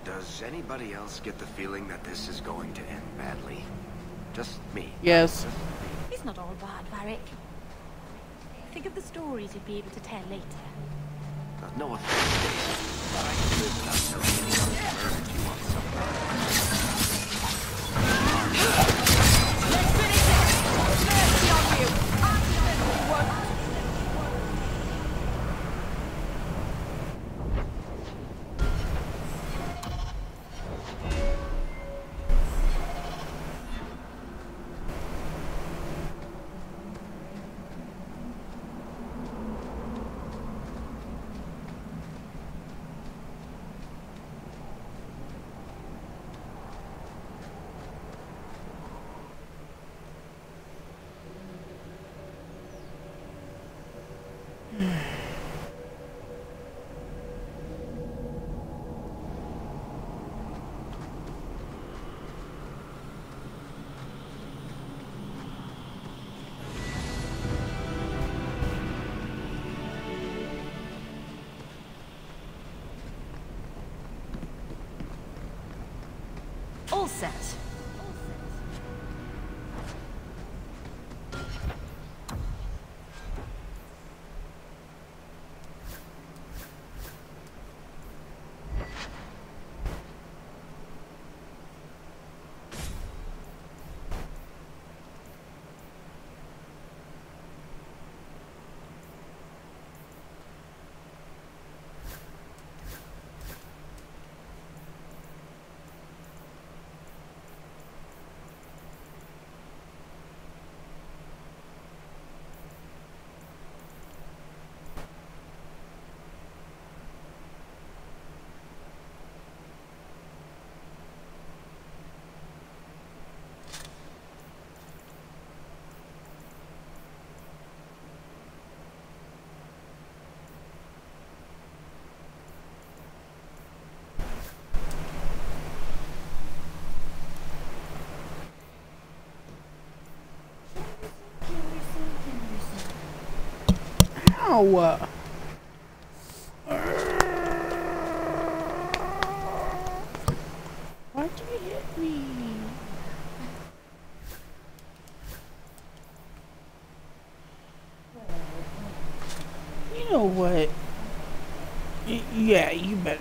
Does anybody else get the feeling that this is going to end badly? Just me? Yes. It's not all bad, Varric. Think of the stories you'd be able to tell later. No offense, but I can live without knowing any other murdered you on Let's finish it! Mercy on you! I said we won't! All set. Ow! Why'd you hit me? You know what? Yeah, you better.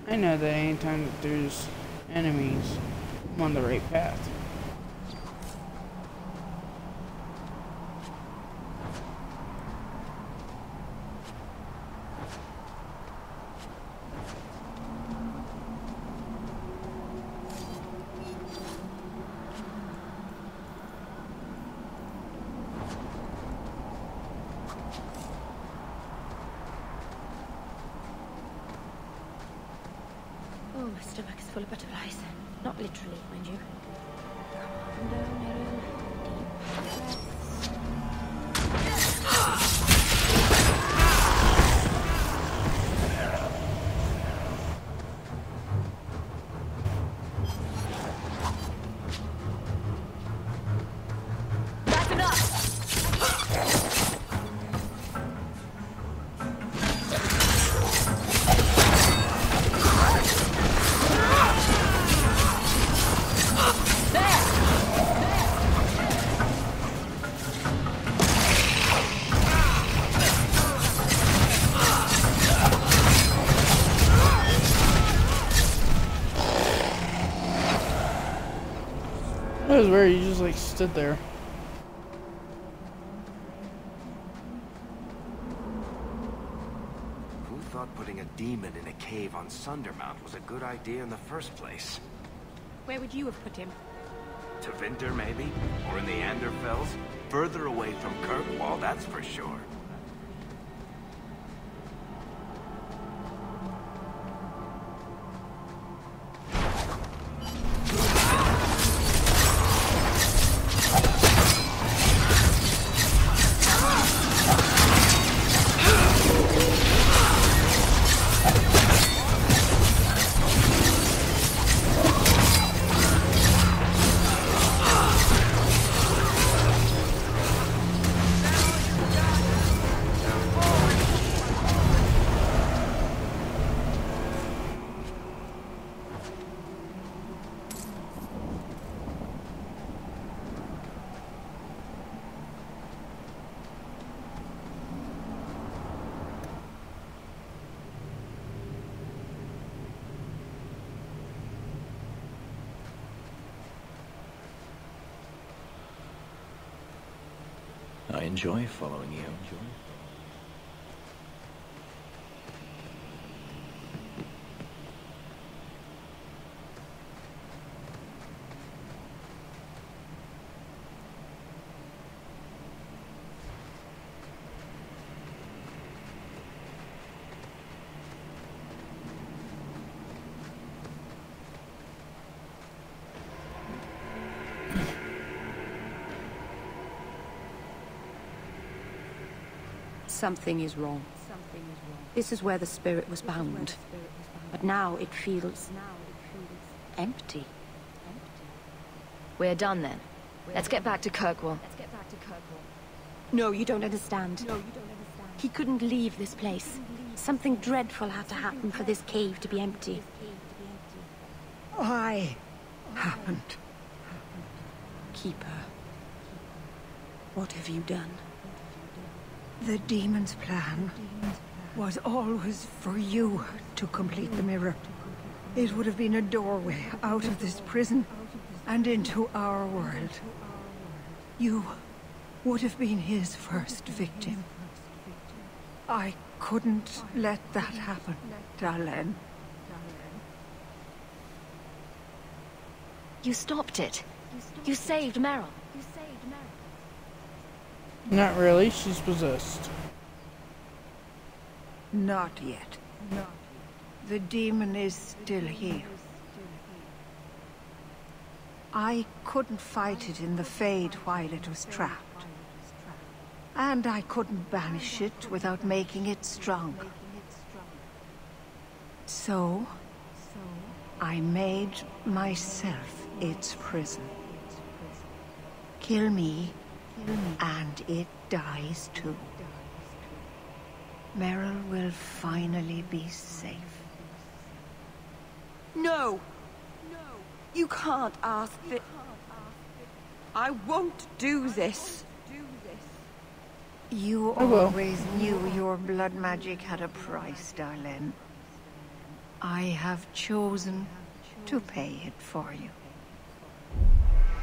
I know that anytime that there's enemies, I'm on the right path. stomach is full of butterflies. Not literally, mind you. Calm down, Meryl. That's enough! That was where you just like stood there. Who thought putting a demon in a cave on Sundermount was a good idea in the first place? Where would you have put him? To Winter, maybe? Or in the Anderfells? Further away from Kirkwall, that's for sure. I enjoy following you. Something is wrong. This is where the spirit was bound. But now it feels empty. We're done then. Let's get back to Kirkwall. No, you don't understand. He couldn't leave this place. Something dreadful had to happen for this cave to be empty. Why happened? Keeper, what have you done? The demon's plan was always for you to complete the mirror. It would have been a doorway out of this prison and into our world. You would have been his first victim. I couldn't let that happen, Dalen. You stopped it. You saved Meryl. Not really, she's possessed. Not yet. The demon is still here. I couldn't fight it in the Fade while it was trapped. And I couldn't banish it without making it stronger. So, I made myself its prison. Kill me, and it dies too. Meryl will finally be safe. No! You can't ask this. I won't do this. You always knew your blood magic had a price, darling. I have chosen to pay it for you.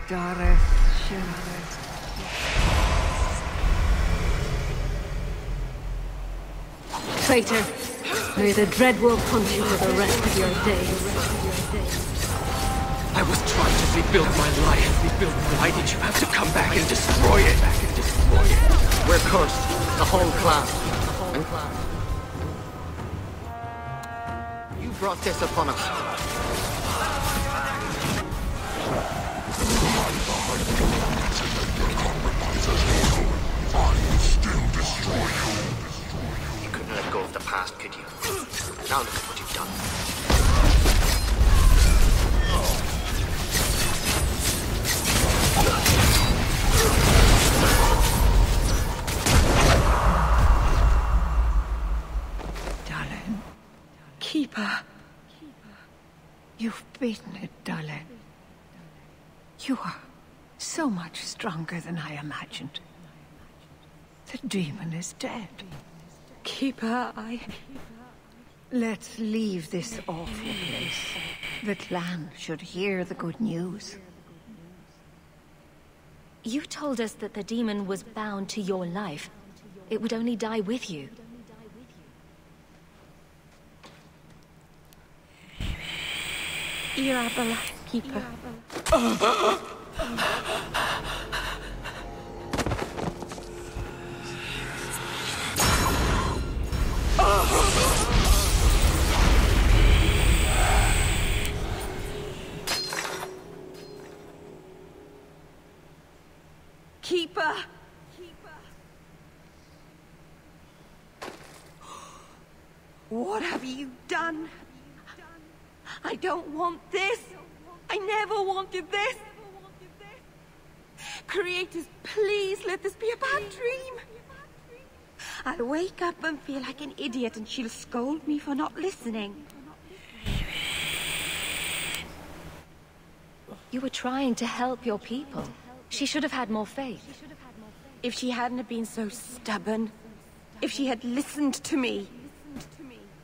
Doris Schindler. Traitor, may the Dreadwolf hunt you for the rest of your days. I was trying to rebuild my life. Why did you have to come back and destroy it? We're cursed. The whole clan. You brought this upon us. You couldn't let go of the past, could you? Now look at what you've done. Darling. Keeper. You've beaten it, darling. You are so much stronger than I imagined. The demon is dead. Keeper, Let's leave this awful place. The clan should hear the good news. You told us that the demon was bound to your life. It would only die with you. Irabella, Keeper. Keeper! What have you done? I don't want this. I never wanted this. Creators, please let this be a bad dream. I'll wake up and feel like an idiot and she'll scold me for not listening. You were trying to help your people. She should have had more faith. If she hadn't have been so stubborn, if she had listened to me.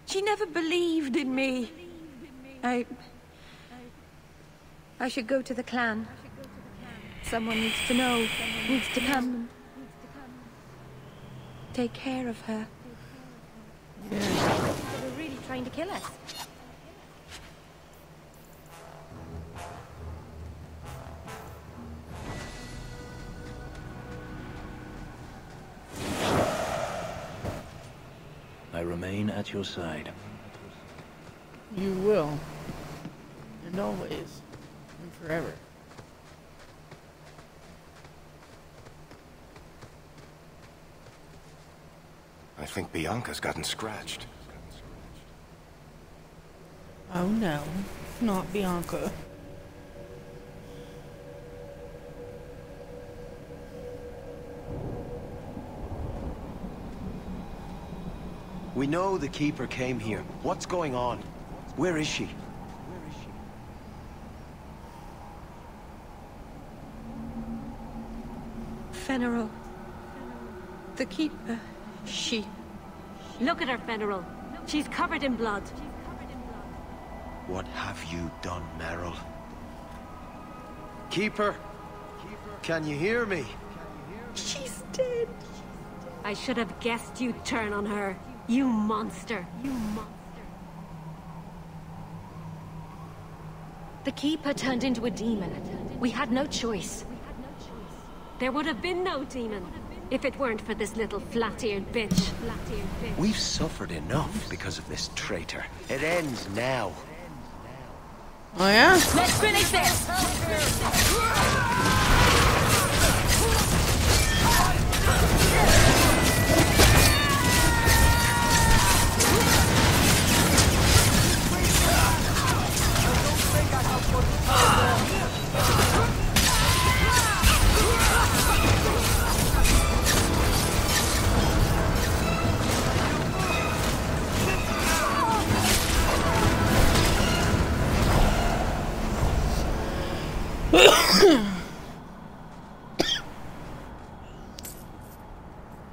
She never believed in me. I should go to the clan. Someone needs to know, needs to come and take care of her. They were really trying to kill us. I remain at your side. You will. And always. And forever. I think Bianca's gotten scratched. Oh no, not Bianca. We know the Keeper came here. What's going on? Where is she? Fenrir. The Keeper. She. Look at her, Fenrir. She's covered in blood. What have you done, Merrill? Keeper? Can you hear me? She's dead. I should have guessed you'd turn on her. You monster. You monster. The Keeper turned into a demon. We had no choice. There would have been no demon if it weren't for this little flat-eared bitch. We've suffered enough because of this traitor. It ends now. Oh yeah? Let's finish this!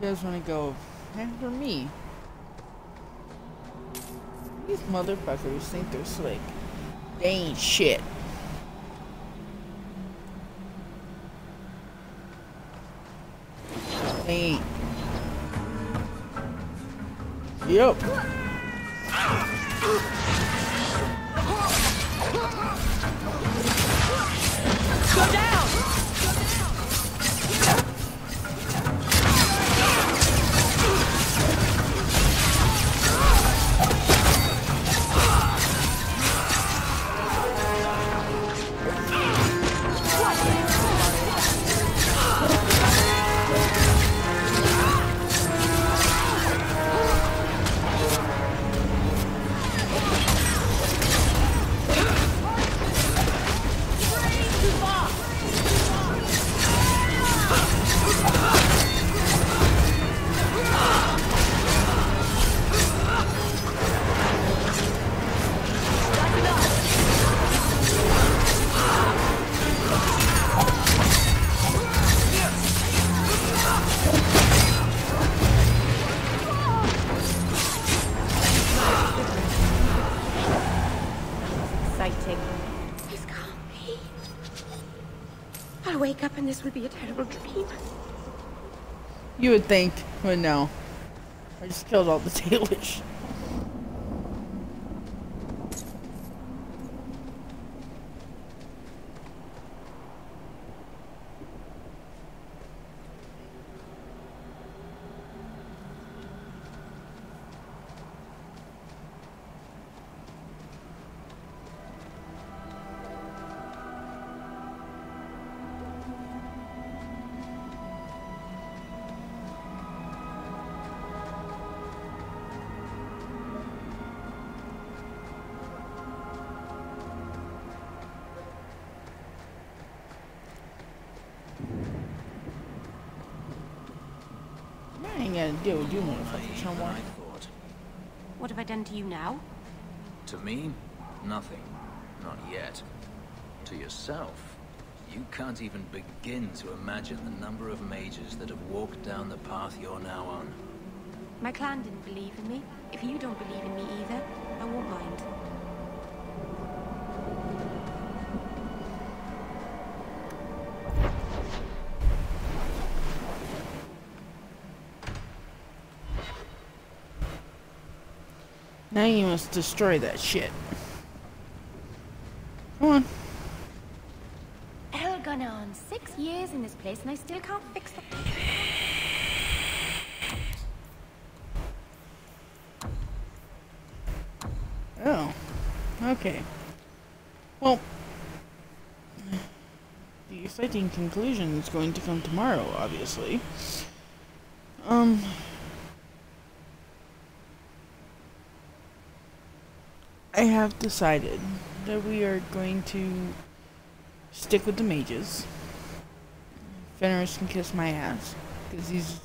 You guys wanna go after me? These motherfuckers think they're slick. They ain't shit. They ain't. Yep. Go down! up and this will be a terrible dream. You would think, but no. I just killed all the Tailish. I ain't gotta deal with you motherfuckers no more. I thought. What have I done to you now? To me, nothing. Not yet. To yourself, you can't even begin to imagine the number of mages that have walked down the path you're now on. My clan didn't believe in me. If you don't believe in me either, I won't mind. Now you must destroy that shit. Come on. Hell gone on 6 years in this place and I still can't fix the... Oh. Okay. Well, the exciting conclusion is going to come tomorrow, obviously. I have decided that we are going to stick with the mages. Fenris can kiss my ass, because he's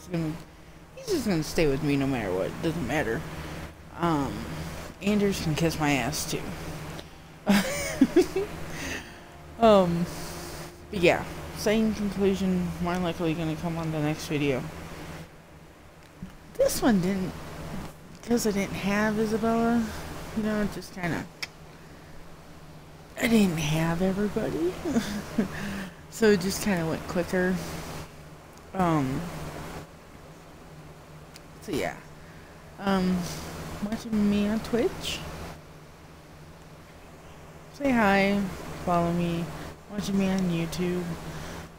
just gonna stay with me no matter what. It doesn't matter. Anders can kiss my ass too. But yeah, same conclusion, more likely gonna come on the next video. This one didn't, because I didn't have Isabella, you know, it just kinda, I didn't have everybody. So it just kinda went quicker. So yeah. Watching me on Twitch. Say hi, follow me, watching me on YouTube,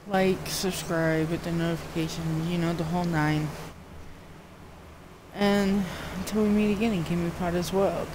like, subscribe, hit the notifications, you know, the whole 9. And until we meet again in Kimmy Potter's World.